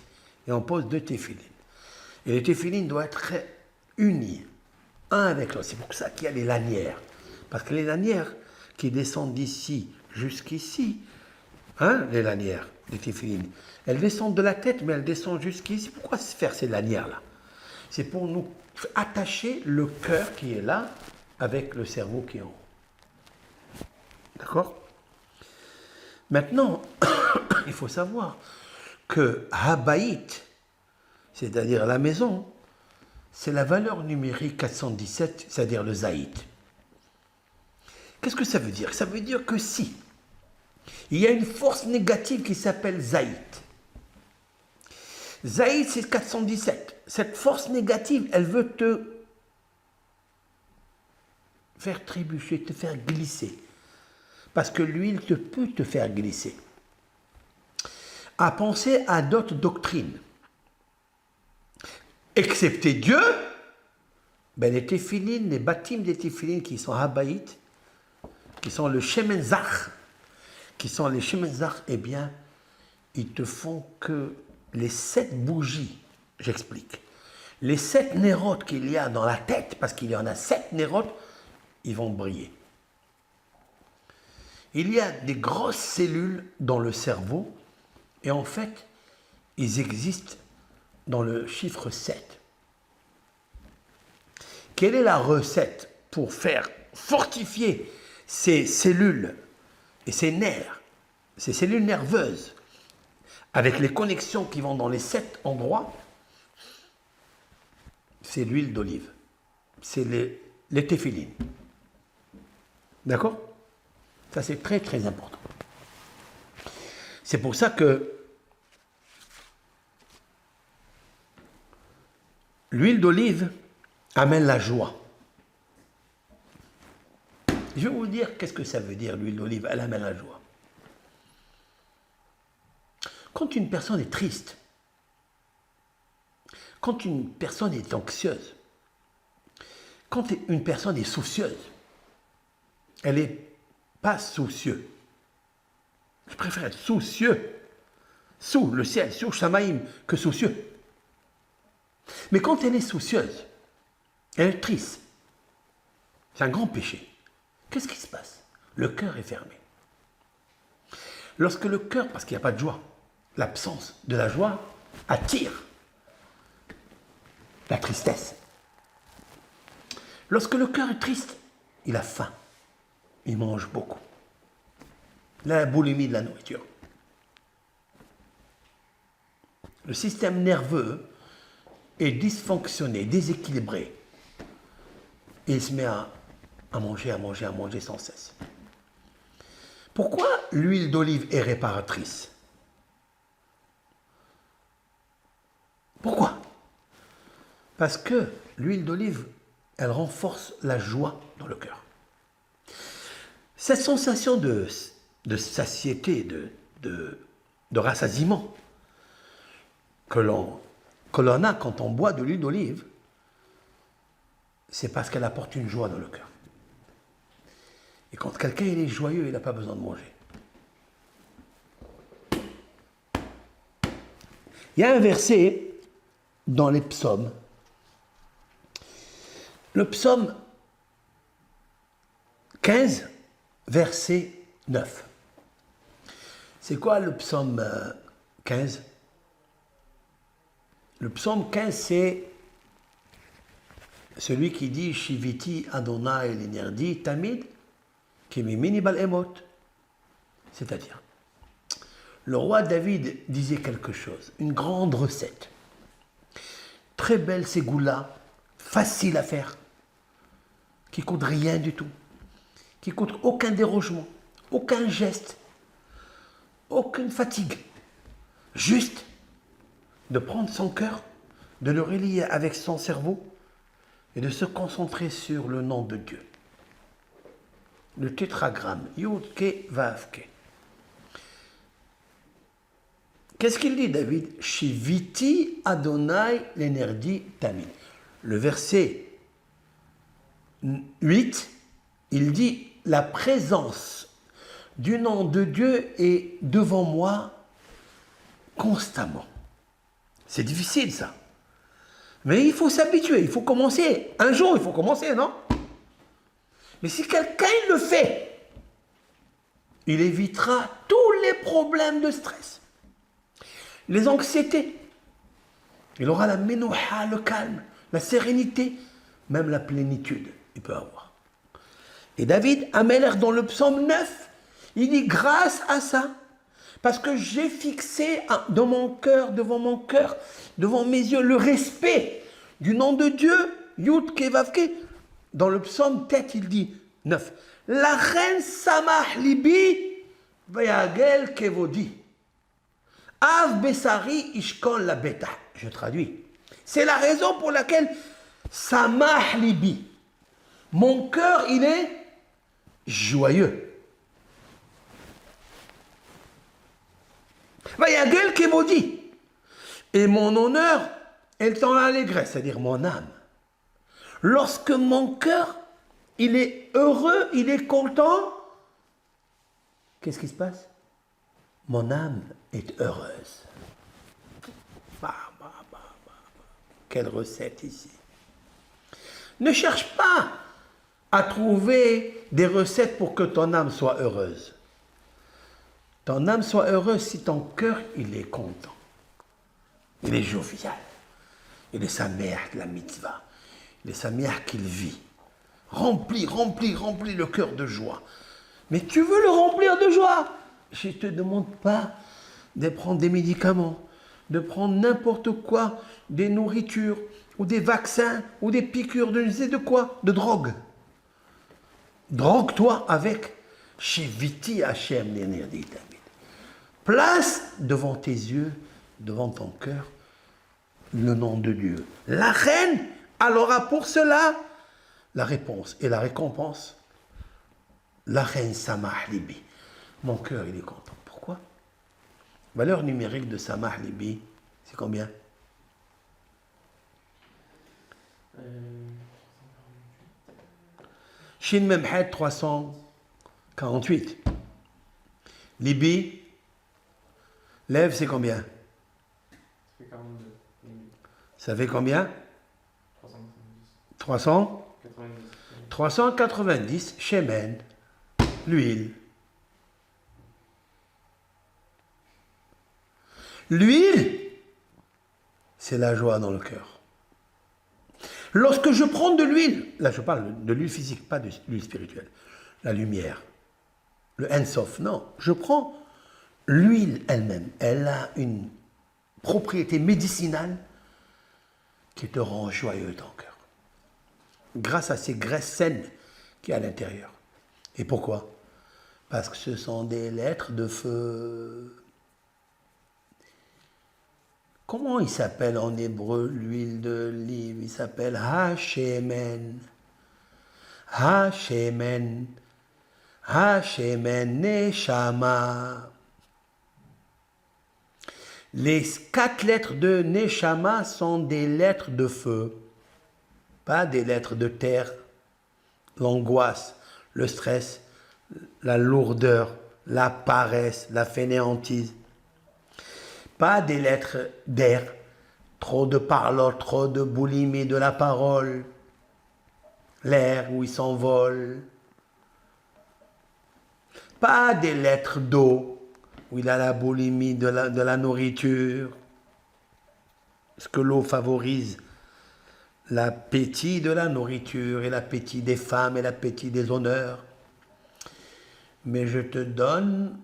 Et on pose deux téphilines. Et les téphilines doivent être unis, un avec l'autre. C'est pour ça qu'il y a les lanières. Parce que les lanières qui descendent d'ici jusqu'ici, les lanières, les téphilines, elles descendent de la tête, mais elles descendent jusqu'ici. Pourquoi faire ces lanières-là? C'est pour nous attacher le cœur qui est là avec le cerveau qui est en haut. D'accord? Maintenant, il faut savoir que Habaït, c'est-à-dire la maison, c'est la valeur numérique 417, c'est-à-dire le Zaït. Qu'est-ce que ça veut dire? Ça veut dire que si il y a une force négative qui s'appelle Zaït. Zaït, c'est 417. Cette force négative, elle veut te faire trébucher, te faire glisser. Parce que l'huile peut te faire glisser. À penser à d'autres doctrines. Excepté Dieu, les téphilines, les baptêmes des téphilines qui sont Habaït, qui sont le Shemen Zach, eh bien, ils te font que les 7 bougies, j'explique, les 7 nérotes qu'il y a dans la tête, parce qu'il y en a 7 nérotes, ils vont briller. Il y a des grosses cellules dans le cerveau, et en fait, ils existent dans le chiffre 7. Quelle est la recette pour faire fortifier ces cellules et ces nerfs, ces cellules nerveuses, avec les connexions qui vont dans les 7 endroits? C'est l'huile d'olive. C'est les téphilines. D'accord? Ça, c'est très, très important. C'est pour ça que l'huile d'olive amène la joie. Je vais vous dire qu'est-ce que ça veut dire, l'huile d'olive, elle amène la joie. Quand une personne est triste, quand une personne est anxieuse, quand une personne est soucieuse, elle n'est pas soucieuse. Je préfère être soucieux, sous le ciel, sous Shamaïm, que soucieux. Mais quand elle est soucieuse, elle est triste. C'est un grand péché. Qu'est-ce qui se passe? Le cœur est fermé. Lorsque le cœur, parce qu'il n'y a pas de joie, l'absence de la joie attire la tristesse. Lorsque le cœur est triste, il a faim. Il mange beaucoup. Il a la boulimie de la nourriture. Le système nerveux est dysfonctionné, déséquilibré. Et il se met à manger sans cesse. Pourquoi l'huile d'olive est réparatrice? Pourquoi? Parce que l'huile d'olive, elle renforce la joie dans le cœur. Cette sensation de satiété, de rassasiement que l'on a quand on boit de l'huile d'olive, c'est parce qu'elle apporte une joie dans le cœur. Et quand quelqu'un est joyeux, il n'a pas besoin de manger. Il y a un verset dans les psaumes. Le psaume 15, verset 9. C'est quoi le psaume 15? Le psaume 15, c'est celui qui dit Shiviti Adonai Linerdi Tamid Kimimini Bal Emot. C'est-à-dire, le roi David disait quelque chose, une grande recette. Très belle ségoula, facile à faire, qui coûte rien du tout, qui coûte aucun dérogement, aucun geste, aucune fatigue. Juste de prendre son cœur, de le relier avec son cerveau et de se concentrer sur le nom de Dieu. Le tétragramme, Yud Ke Vav Ke. Qu'est-ce qu'il dit, David? Shiviti Adonai Lenerdi Tamid. Le verset 8, il dit la présence du nom de Dieu est devant moi constamment. C'est difficile ça. Mais il faut s'habituer, il faut commencer. Un jour, il faut commencer, non? Mais si quelqu'un le fait, il évitera tous les problèmes de stress, les anxiétés. Il aura la menouha, le calme, la sérénité, même la plénitude, il peut avoir. Et David Améler, dans le psaume 9, il dit grâce à ça, parce que j'ai fixé dans mon cœur, devant mon cœur, devant mes yeux, le respect du nom de Dieu, Yud Ke Vav Ke. Dans le psaume tête, il dit 9. La reine Samah Libi, Vayagel Kevodi. Av Besari Ishkon la Beta. Je traduis. C'est la raison pour laquelle Samah Libi. Mon cœur, il est joyeux. Vayagel Kevodi. Et mon honneur est dans l'allégresse, c'est-à-dire mon âme. Lorsque mon cœur, il est heureux, il est content, qu'est-ce qui se passe? Mon âme est heureuse. Quelle recette ici. Ne cherche pas à trouver des recettes pour que ton âme soit heureuse. Ton âme soit heureuse si ton cœur, il est content. Il est jovial. Il est sa mère de la mitzvah. Il est sa mère qu'il vit. Remplis le cœur de joie. Mais tu veux le remplir de joie. Je ne te demande pas de prendre des médicaments, de prendre n'importe quoi, des nourritures, ou des vaccins, ou des piqûres de je sais de quoi, de drogue. Drogue-toi avec Shiviti Hashem Lenerdi Tamid. Place devant tes yeux, devant ton cœur, le nom de Dieu. La reine, elle aura pour cela la réponse et la récompense. La reine Samah Libi. Mon cœur, il est content. Pourquoi? Valeur numérique de Samah Libi, c'est combien? Shin Memhed 348. Libi, Lev, c'est combien? Ça fait 42. Ça fait combien? 390. 300? 90. 390, Shemen, l'huile. L'huile, c'est la joie dans le cœur. Lorsque je prends de l'huile, là je parle de l'huile physique, pas de l'huile spirituelle, la lumière, le Ensof, non, je prends l'huile elle-même. Elle a une propriété médicinale qui te rend joyeux ton cœur. Grâce à ces graisses saines qui y a à l'intérieur. Et pourquoi? Parce que ce sont des lettres de feu. Comment il s'appelle en hébreu l'huile d'olive? Il s'appelle Hashemen. Hashemen. Hashemen Neshama. Les 4 lettres de Neshama sont des lettres de feu, pas des lettres de terre. L'angoisse, le stress, la lourdeur, la paresse, la fainéantise. Pas des lettres d'air, trop de parlotte, trop de boulimie de la parole, l'air où il s'envole. Pas des lettres d'eau, où il a la boulimie de la nourriture. Parce que l'eau favorise l'appétit de la nourriture et l'appétit des femmes et l'appétit des honneurs. Mais je te donne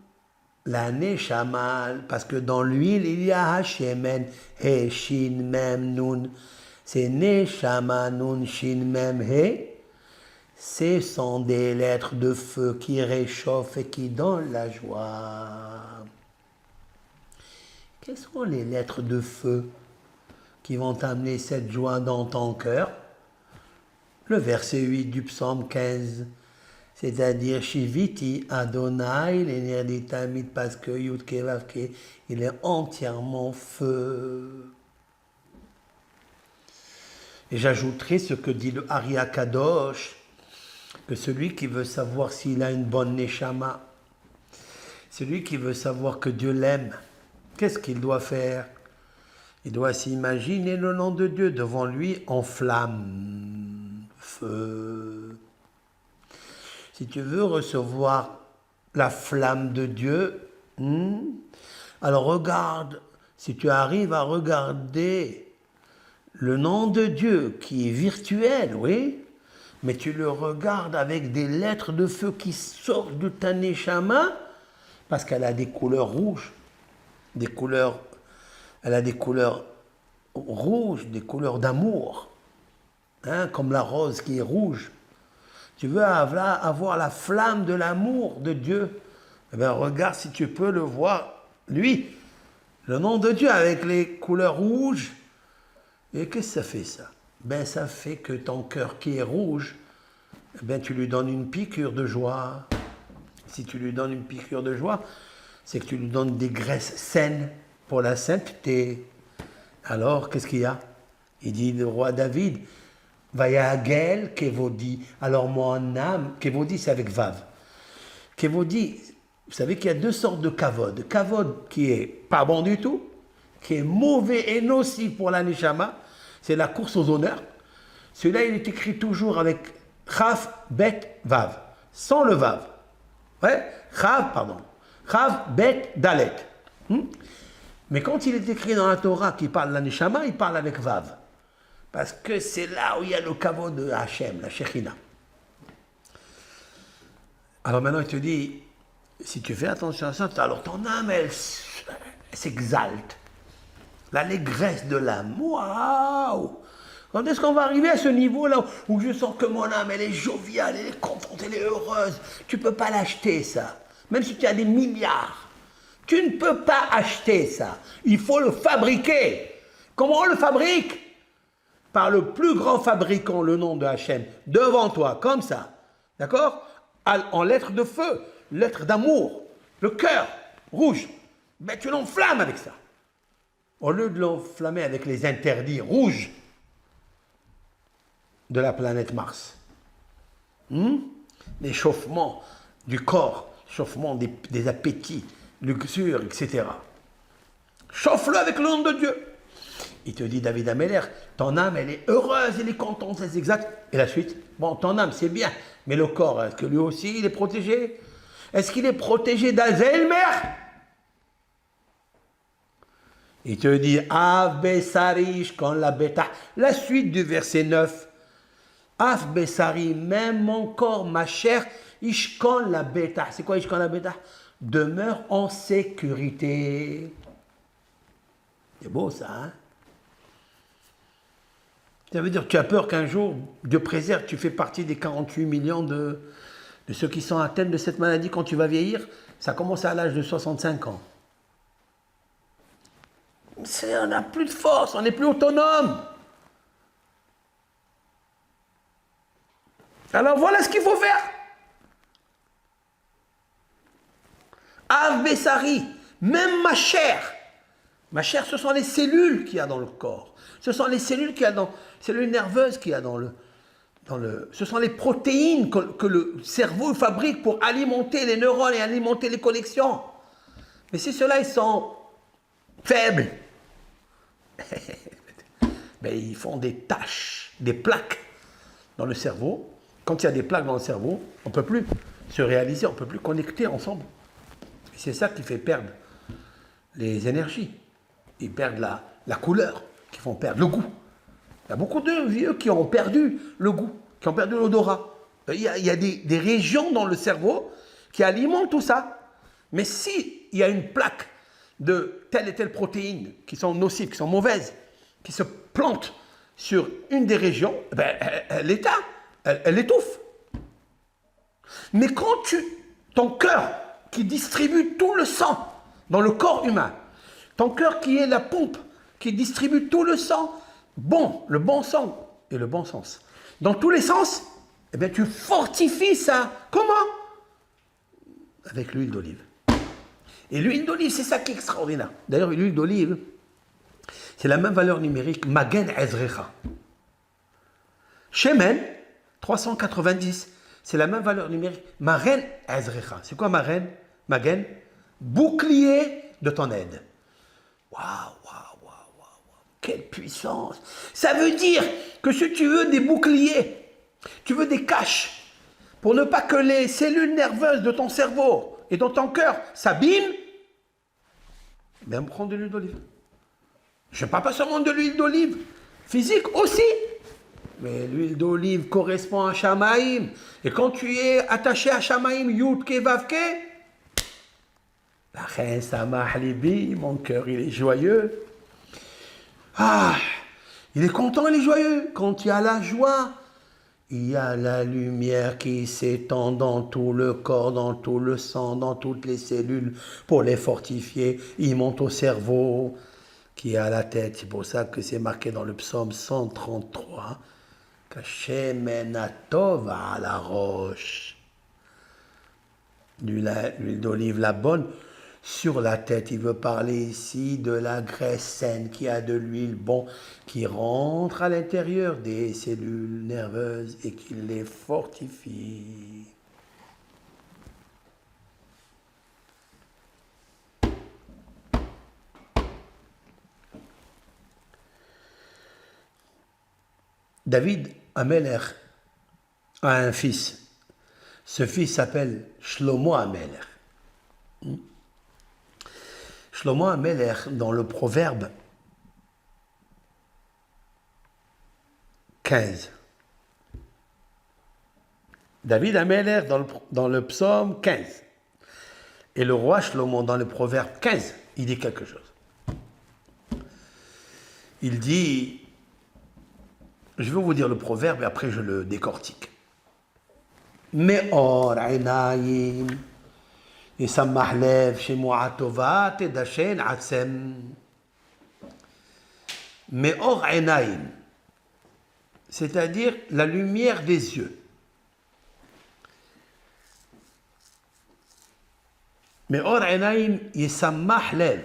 la Neshama, parce que dans l'huile, il y a Hashemen, He, Shin, Mem, Nun. C'est Neshama, Nun, Shin, Mem, He. Ce sont des lettres de feu qui réchauffent et qui donnent la joie. Quelles sont les lettres de feu qui vont amener cette joie dans ton cœur? Le verset 8 du psaume 15. C'est-à-dire, Shiviti Adonai, l'énergie tamid, parce que Yudke Vavke, il est entièrement feu. Et j'ajouterai ce que dit le Ari Akadosh, que celui qui veut savoir s'il a une bonne Neshama, celui qui veut savoir que Dieu l'aime, qu'est-ce qu'il doit faire? Il doit s'imaginer le nom de Dieu devant lui en flamme, feu. Si tu veux recevoir la flamme de Dieu, alors regarde, si tu arrives à regarder le nom de Dieu qui est virtuel, oui, mais tu le regardes avec des lettres de feu qui sortent de ta neshama, parce qu'elle a des couleurs rouges, elle a des couleurs rouges, des couleurs d'amour, comme la rose qui est rouge. Tu veux avoir la flamme de l'amour de Dieu, eh bien regarde si tu peux le voir, lui, le nom de Dieu avec les couleurs rouges. Et qu'est-ce que ça fait ça? Ben ça fait que ton cœur qui est rouge, eh ben tu lui donnes une piqûre de joie. Si tu lui donnes une piqûre de joie, c'est que tu lui donnes des graisses saines pour la sainteté. Alors, qu'est-ce qu'il y a? Il dit le roi David, Vayagel Kevodi. Alors mon âme, Kevodi c'est avec Vav. Kevodi, vous savez qu'il y a 2 sortes de kavod. Kavod qui est pas bon du tout, qui est mauvais et nocif pour la neshama, c'est la course aux honneurs. Celui-là, il est écrit toujours avec Chaf, Bet, Vav, sans le Vav. Ouais, Chav, Bet, Dalet. Mais quand il est écrit dans la Torah qui parle de la neshama, il parle avec Vav. Parce que c'est là où il y a le kavod de Hachem, la Shekhinah. Alors maintenant, il te dit, si tu fais attention à ça, alors ton âme, elle s'exalte. L'allégresse de l'âme. Waouh! Quand est-ce qu'on va arriver à ce niveau-là où je sens que mon âme, elle est joviale, elle est contente, elle est heureuse? Tu ne peux pas l'acheter, ça. Même si tu as des milliards. Tu ne peux pas acheter ça. Il faut le fabriquer. Comment on le fabrique? Par le plus grand fabricant, le nom de Hachem, devant toi, comme ça. D'accord? En lettres de feu, lettres d'amour, le cœur rouge. Ben, tu l'enflammes avec ça. Au lieu de l'enflammer avec les interdits rouges de la planète Mars. L'échauffement du corps, l'échauffement des appétits, luxure, etc. Chauffe-le avec le nom de Dieu. Il te dit, David Ameller, ton âme, elle est heureuse, elle est contente, c'est exact. Et la suite, bon, ton âme, c'est bien, mais le corps, est-ce que lui aussi, il est protégé? Est-ce qu'il est protégé d'Alzheimer? Il te dit, Av Besari, Shkon la beta. La suite du verset 9. Af Besari, même mon corps, ma chair, Ishkon la beta. C'est quoi Ishkon la beta? Demeure en sécurité. C'est beau ça, hein? Ça veut dire que tu as peur qu'un jour, Dieu préserve, tu fais partie des 48 millions de ceux qui sont atteints de cette maladie quand tu vas vieillir. Ça commence à l'âge de 65 ans. On n'a plus de force, on n'est plus autonome. Alors voilà ce qu'il faut faire. Av Bessari, même ma chair. Ma chair, ce sont les cellules qu'il y a dans le corps. Ce sont les cellules qu'il y a dans, cellules nerveuses qu'il y a dans le, ce sont les protéines que le cerveau fabrique pour alimenter les neurones et alimenter les connexions. Mais si ceux-là, ils sont faibles, ben, ils font des taches, des plaques dans le cerveau. Quand il y a des plaques dans le cerveau, on ne peut plus se réaliser, on ne peut plus connecter ensemble. Et c'est ça qui fait perdre les énergies. Ils perdent la couleur, qui font perdre le goût. Il y a beaucoup de vieux qui ont perdu le goût, qui ont perdu l'odorat. Il y a des régions dans le cerveau qui alimentent tout ça. Mais s'il y a une plaque de telle et telle protéine qui sont nocives, qui sont mauvaises, qui se plantent sur une des régions, ben, elle éteint, elle étouffe. Mais quand ton cœur qui distribue tout le sang dans le corps humain, ton cœur qui est la pompe, qui distribue tout le sang, bon, le bon sang et le bon sens, dans tous les sens, eh bien, tu fortifies ça. Comment? Avec l'huile d'olive. Et l'huile d'olive, c'est ça qui est extraordinaire. D'ailleurs, l'huile d'olive, c'est la même valeur numérique, Magen Ezrecha. Shemen, 390, c'est la même valeur numérique, Magen Ezrecha. C'est quoi Magen? Magen, bouclier de ton aide. Waouh, waouh, waouh, waouh, quelle puissance! Ça veut dire que si tu veux des boucliers, tu veux des caches, pour ne pas que les cellules nerveuses de ton cerveau et de ton cœur s'abîment, bien prendre de l'huile d'olive. Je ne parle pas seulement de l'huile d'olive, physique aussi. Mais l'huile d'olive correspond à Shamaïm. Et quand tu es attaché à Shamaïm, Yudke Vavke, la reine Samah Libi, mon cœur, il est joyeux. Ah, il est content, il est joyeux. Quand il y a la joie, il y a la lumière qui s'étend dans tout le corps, dans tout le sang, dans toutes les cellules pour les fortifier. Il monte au cerveau qui est à la tête. C'est pour ça que c'est marqué dans le psaume 133. Qu'Hachem Atov à la roche. L'huile d'olive, la bonne, sur la tête. Il veut parler ici de la graisse saine qui a de l'huile bon, qui rentre à l'intérieur des cellules nerveuses et qui les fortifie. David Ameller a un fils. Ce fils s'appelle Shlomo Ameller. Shlomo Ameller, dans le Proverbe 15. David Ameller dans le Psaume 15. Et le roi Shlomo dans le Proverbe 15, il dit quelque chose. Il dit, je vais vous dire le proverbe et après je le décortique. Me'or einayim ישמח לב שמועה טובה תדשן עצם. מאור עיניים, c'est-à-dire la lumière des yeux. Mais or enaim yesammah lev.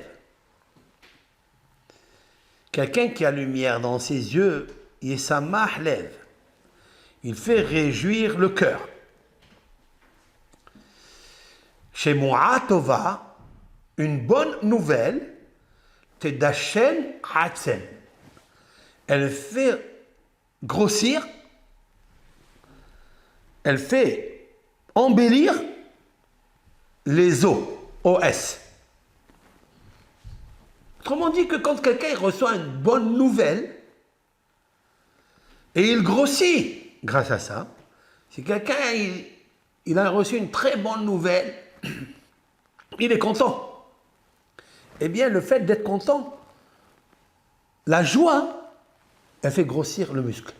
Quelqu'un qui a lumière dans ses yeux, yesammah lev. Il fait réjouir le cœur. Chez Mu'atova, une bonne nouvelle, Tedashen Hatzem. Elle fait grossir, elle fait embellir les os, OS. Autrement dit que quand quelqu'un reçoit une bonne nouvelle, et il grossit grâce à ça, si quelqu'un il a reçu une très bonne nouvelle, il est content. Eh bien, le fait d'être content, la joie, elle fait grossir le muscle.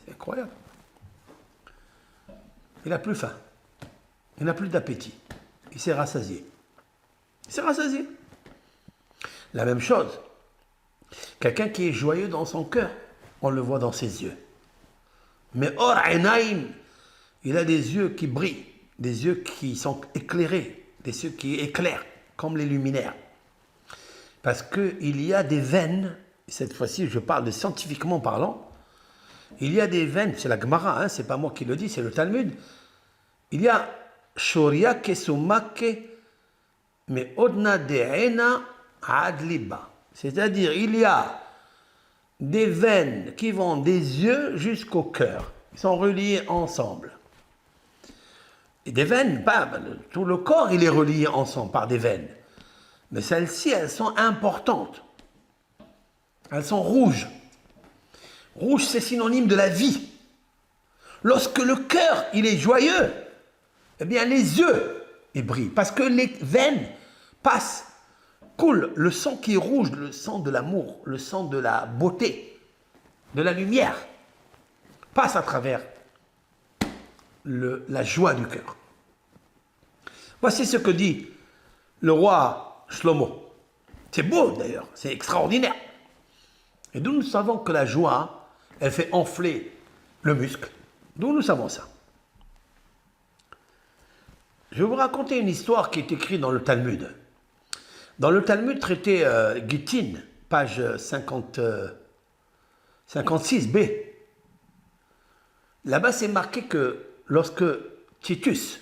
C'est incroyable. Il n'a plus faim. Il n'a plus d'appétit. Il s'est rassasié. Il s'est rassasié. La même chose. Quelqu'un qui est joyeux dans son cœur, on le voit dans ses yeux. Mais or enaim, il a des yeux qui brillent, des yeux qui sont éclairés, des yeux qui éclairent, comme les luminaires. Parce qu'il y a des veines, cette fois-ci je parle de scientifiquement parlant, il y a des veines, c'est la Gemara, hein, c'est pas moi qui le dis, c'est le Talmud, il y a Shoria Kesumake, mais Odna De'ena Adliba. C'est-à-dire, il y a des veines qui vont des yeux jusqu'au cœur. Ils sont reliés ensemble. Et des veines, tout le corps, il est relié ensemble par des veines. Mais celles-ci, elles sont importantes. Elles sont rouges. Rouge, c'est synonyme de la vie. Lorsque le cœur, il est joyeux, eh bien, les yeux, ils brillent. Parce que les veines passent, coulent le sang qui est rouge, le sang de l'amour, le sang de la beauté, de la lumière, passe à travers la joie du cœur. Voici ce que dit le roi Shlomo. C'est beau d'ailleurs, c'est extraordinaire. Et d'où nous savons que la joie, elle fait enfler le muscle. D'où nous savons ça? Je vais vous raconter une histoire qui est écrite dans le Talmud. Dans le Talmud traité Gittin, page 56b, là-bas c'est marqué que lorsque Titus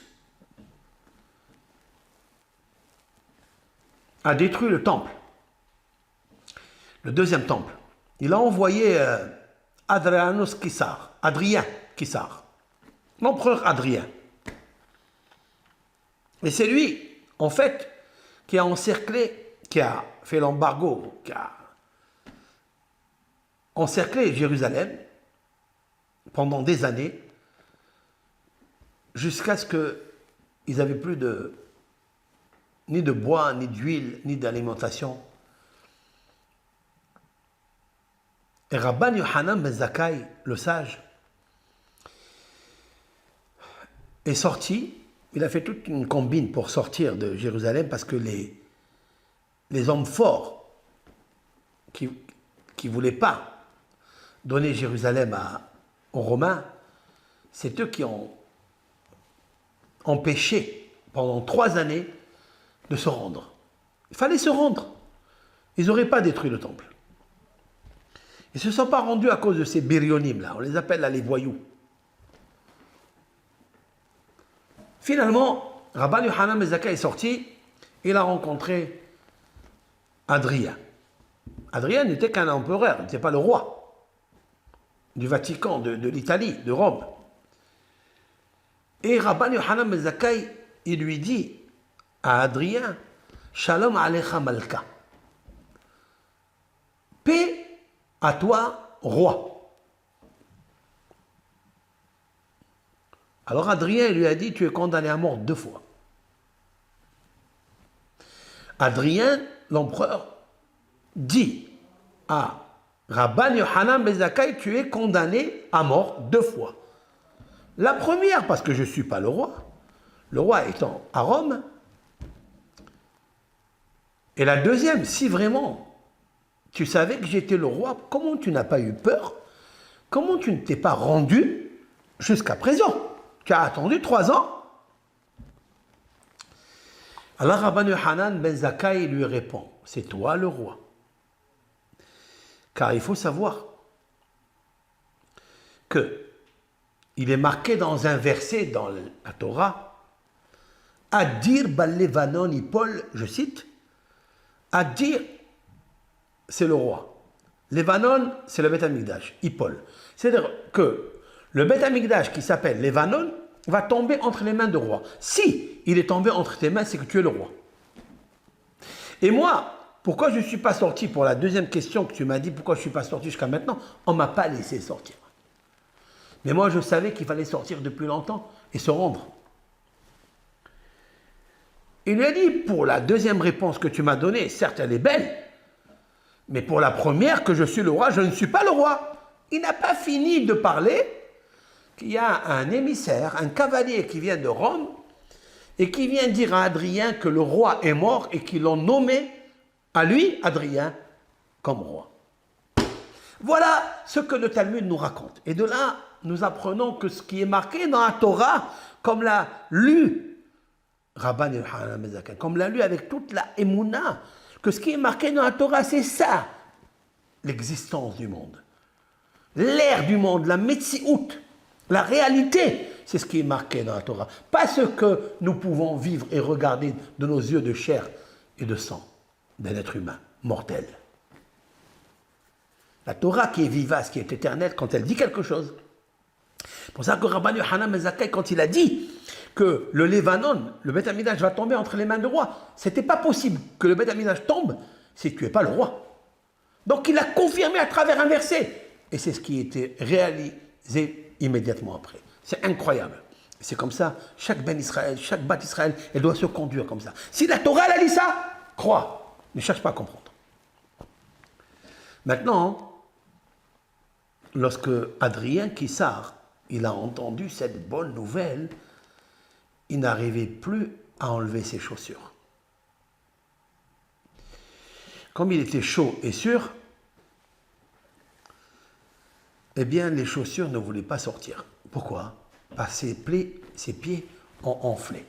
a détruit le temple, le deuxième temple, il a envoyé Adrien Kissar, l'empereur Adrien. Et c'est lui, en fait, qui a encerclé, qui a fait l'embargo, qui a encerclé Jérusalem pendant des années, jusqu'à ce qu'ils n'avaient plus ni de bois, ni d'huile, ni d'alimentation. Et Rabban Yohanan ben Zakkai, le sage, est sorti. Il a fait toute une combine pour sortir de Jérusalem parce que les hommes forts qui ne voulaient pas donner Jérusalem aux Romains, c'est eux qui ont empêché pendant 3 années de se rendre. Il fallait se rendre. Ils n'auraient pas détruit le temple. Ils ne se sont pas rendus à cause de ces birionim là. On les appelle là les voyous. Finalement, Rabban Yohanan ben Zakkai est sorti, il a rencontré Adrien. Adrien n'était qu'un empereur, il n'était pas le roi du Vatican, de l'Italie, de Rome. Et Rabban Yohanan ben Zakkai, il lui dit à Adrien, Shalom alecha malka. Paix à toi, roi. Alors Adrien lui a dit, tu es condamné à mort 2 fois. Adrien, l'empereur, dit à Rabban Yohanan ben Zakkai, tu es condamné à mort 2 fois. La première, parce que je ne suis pas le roi étant à Rome. Et la deuxième, si vraiment tu savais que j'étais le roi, comment tu n'as pas eu peur? Comment tu ne t'es pas rendu jusqu'à présent? Tu as attendu 3 ans. Alors Rabban Yochanan ben Zakkai lui répond, c'est toi le roi. Car il faut savoir que il est marqué dans un verset dans la Torah, Adir bal Levanon Ipol, je cite, Adir, c'est le roi. Levanon, c'est le Beth Amikdash, Ipol. C'est-à-dire que le Beth Amikdash qui s'appelle Levanon va tomber entre les mains du roi. Si il est tombé entre tes mains, c'est que tu es le roi. Et moi, pourquoi je ne suis pas sorti, pour la deuxième question que tu m'as dit, pourquoi je ne suis pas sorti jusqu'à maintenant, on ne m'a pas laissé sortir. Mais moi, je savais qu'il fallait sortir depuis longtemps et se rendre. Il lui a dit, pour la deuxième réponse que tu m'as donnée, certes, elle est belle, mais pour la première, que je suis le roi, je ne suis pas le roi. Il n'a pas fini de parler qu'il y a un émissaire, un cavalier qui vient de Rome et qui vient dire à Adrien que le roi est mort et qu'ils l'ont nommé à lui, Adrien, comme roi. Voilà ce que le Talmud nous raconte. Et de là, nous apprenons que ce qui est marqué dans la Torah, comme l'a lu Rabban Yochanan ben Zakkai, comme l'a lu avec toute la émouna, que ce qui est marqué dans la Torah, c'est ça, l'existence du monde. L'air du monde, la metsiout, la réalité, c'est ce qui est marqué dans la Torah. Pas ce que nous pouvons vivre et regarder de nos yeux de chair et de sang d'un être humain mortel. La Torah qui est vivace, qui est éternelle, quand elle dit quelque chose. C'est pour ça que Rabban Yochanan ben Zakkai, quand il a dit que le Levanon, le Beth Amikdash va tomber entre les mains du roi, c'était pas possible que le Beth Amikdash tombe si tu n'es pas le roi. Donc il a confirmé à travers un verset. Et c'est ce qui était réalisé immédiatement après. C'est incroyable. C'est comme ça, chaque Ben Israël, chaque Bat Israël, elle doit se conduire comme ça. Si la Torah elle a dit ça, crois, ne cherche pas à comprendre. Maintenant, lorsque Adrien Kissar, il a entendu cette bonne nouvelle, il n'arrivait plus à enlever ses chaussures. Comme il était chaud et sûr, eh bien, les chaussures ne voulaient pas sortir. Pourquoi? Parce que ses pieds ont enflé.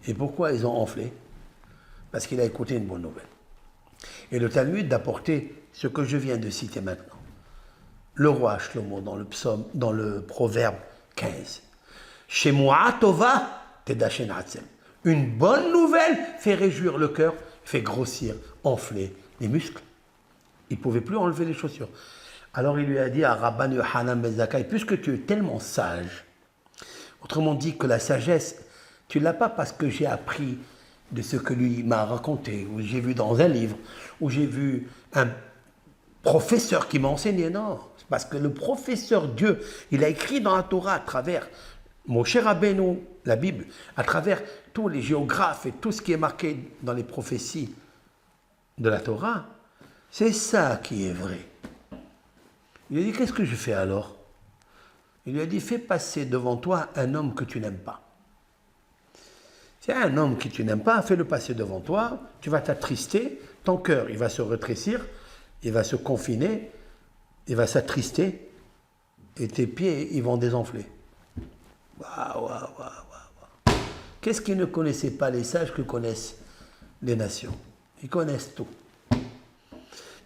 Et pourquoi ils ont enflé? Parce qu'il a écouté une bonne nouvelle. Et le Talmud d'apporter ce que je viens de citer maintenant. Le roi Shlomo dans le psaume, dans le proverbe 15. Shemua tova tedashen atzem. Une bonne nouvelle fait réjouir le cœur, fait grossir, enfler les muscles. Il ne pouvait plus enlever les chaussures. Alors il lui a dit à Rabban Yochanan ben Zakkai, puisque tu es tellement sage, autrement dit que la sagesse, tu ne l'as pas parce que j'ai appris de ce que lui m'a raconté, ou j'ai vu dans un livre, ou j'ai vu un professeur qui m'a enseigné, non. Parce que le professeur Dieu, il a écrit dans la Torah à travers Moshe Rabbeinu, la Bible, à travers tous les géographes et tout ce qui est marqué dans les prophéties de la Torah, c'est ça qui est vrai. Il lui a dit, qu'est-ce que je fais alors? Il lui a dit, fais passer devant toi un homme que tu n'aimes pas. C'est un homme que tu n'aimes pas, fais-le passer devant toi, tu vas t'attrister, ton cœur, il va se rétrécir, il va se confiner, il va s'attrister, et tes pieds, ils vont désenfler. Waouh, waouh, waouh, waouh. Qu'est-ce qu'ils ne connaissaient pas les sages que connaissent les nations? Ils connaissent tout.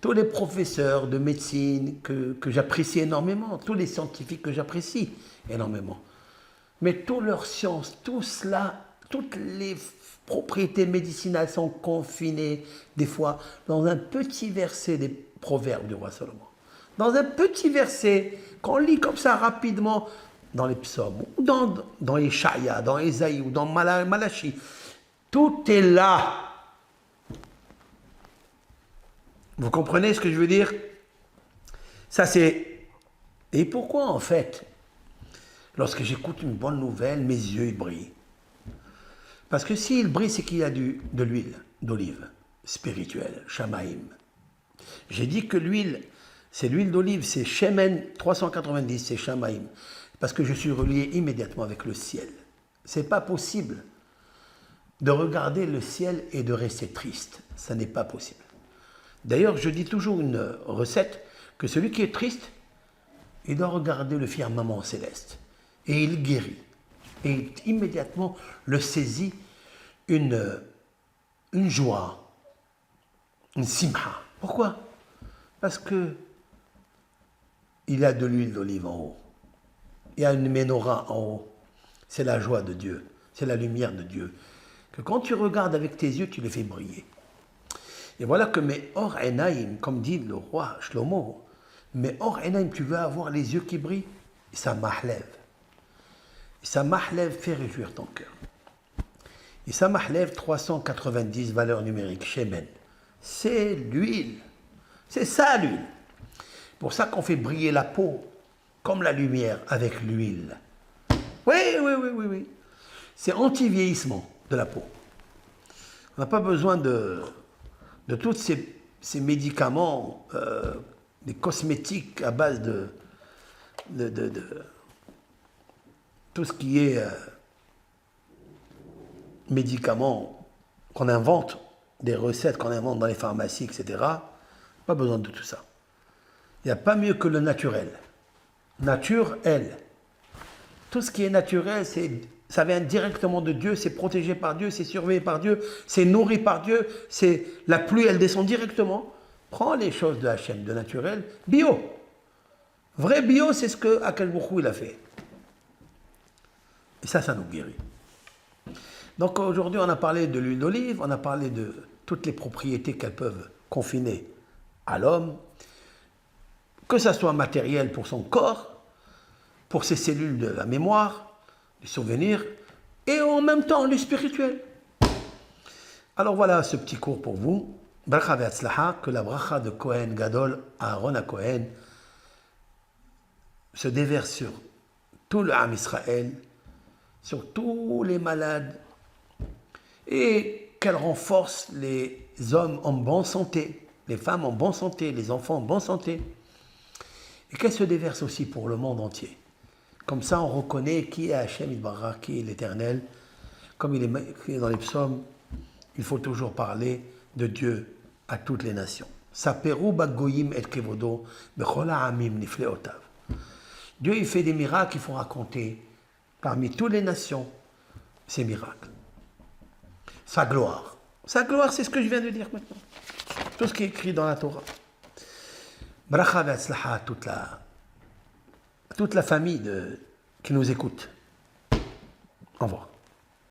Tous les professeurs de médecine que j'apprécie énormément, tous les scientifiques que j'apprécie énormément, mais toutes leurs sciences, tout cela, toutes les propriétés médicinales sont confinées, des fois, dans un petit verset des proverbes du roi Salomon. Dans un petit verset qu'on lit comme ça rapidement dans les psaumes, ou dans Ésaïe, dans Ésaïe, ou dans Malachi. Tout est là. Vous comprenez ce que je veux dire? Ça c'est... Et pourquoi en fait, lorsque j'écoute une bonne nouvelle, mes yeux ils brillent? Parce que s'il brille, c'est qu'il y a de l'huile d'olive spirituelle, Shamaïm. J'ai dit que l'huile, c'est l'huile d'olive, c'est Shemen 390, c'est Shamaïm. Parce que je suis relié immédiatement avec le ciel. C'est pas possible de regarder le ciel et de rester triste. Ça n'est pas possible. D'ailleurs, je dis toujours une recette, que celui qui est triste, il doit regarder le firmament céleste. Et il guérit. Et immédiatement le saisit une une joie, une simha. Pourquoi? Parce que il y a de l'huile d'olive en haut. Il y a une menorah en haut. C'est la joie de Dieu. C'est la lumière de Dieu. Que quand tu regardes avec tes yeux, tu les fais briller. Et voilà que mes or enaim, comme dit le roi Shlomo, mais or enaim, tu veux avoir les yeux qui brillent. Et ça mahlev. Et ça mahlev fait réjouir ton cœur. Et ça mahlev 390 valeurs numériques, shemen. C'est l'huile. C'est ça l'huile. Pour ça qu'on fait briller la peau comme la lumière avec l'huile. Oui. C'est anti-vieillissement de la peau. On n'a pas besoin de tous ces médicaments, des cosmétiques à base de tout ce qui est médicaments qu'on invente, des recettes qu'on invente dans les pharmacies, etc. Pas besoin de tout ça. Il n'y a pas mieux que le naturel. Naturel. Tout ce qui est naturel, ça vient directement de Dieu, c'est protégé par Dieu, c'est surveillé par Dieu, c'est nourri par Dieu, la pluie, elle descend directement. Prends les choses de Hachem, de naturel, bio. Vrai bio, c'est ce que Akash Boukhou il a fait. Et ça nous guérit. Donc aujourd'hui, on a parlé de l'huile d'olive, on a parlé de toutes les propriétés qu'elles peuvent confiner à l'homme, que ça soit matériel pour son corps, pour ses cellules de la mémoire, du souvenir, et en même temps le spirituel. Alors voilà ce petit cours pour vous. Bracha ve'atzlaha, que la bracha de Kohen Gadol, Aaron à Kohen, se déverse sur tout le Ham Israël, sur tous les malades, et qu'elle renforce les hommes en bonne santé, les femmes en bonne santé, les enfants en bonne santé, et qu'elle se déverse aussi pour le monde entier. Comme ça, on reconnaît qui est Hachem Yitbarach, qui est l'Éternel. Comme il est écrit dans les psaumes, il faut toujours parler de Dieu à toutes les nations. Saperu bagoyim et kevodo bechola amim nifleotav. Dieu, il fait des miracles, il faut raconter parmi toutes les nations ces miracles. Sa gloire. Sa gloire, c'est ce que je viens de dire maintenant. Tout ce qui est écrit dans la Torah. Bracha ve'atzlaha, toute la famille qui nous écoute. Au revoir.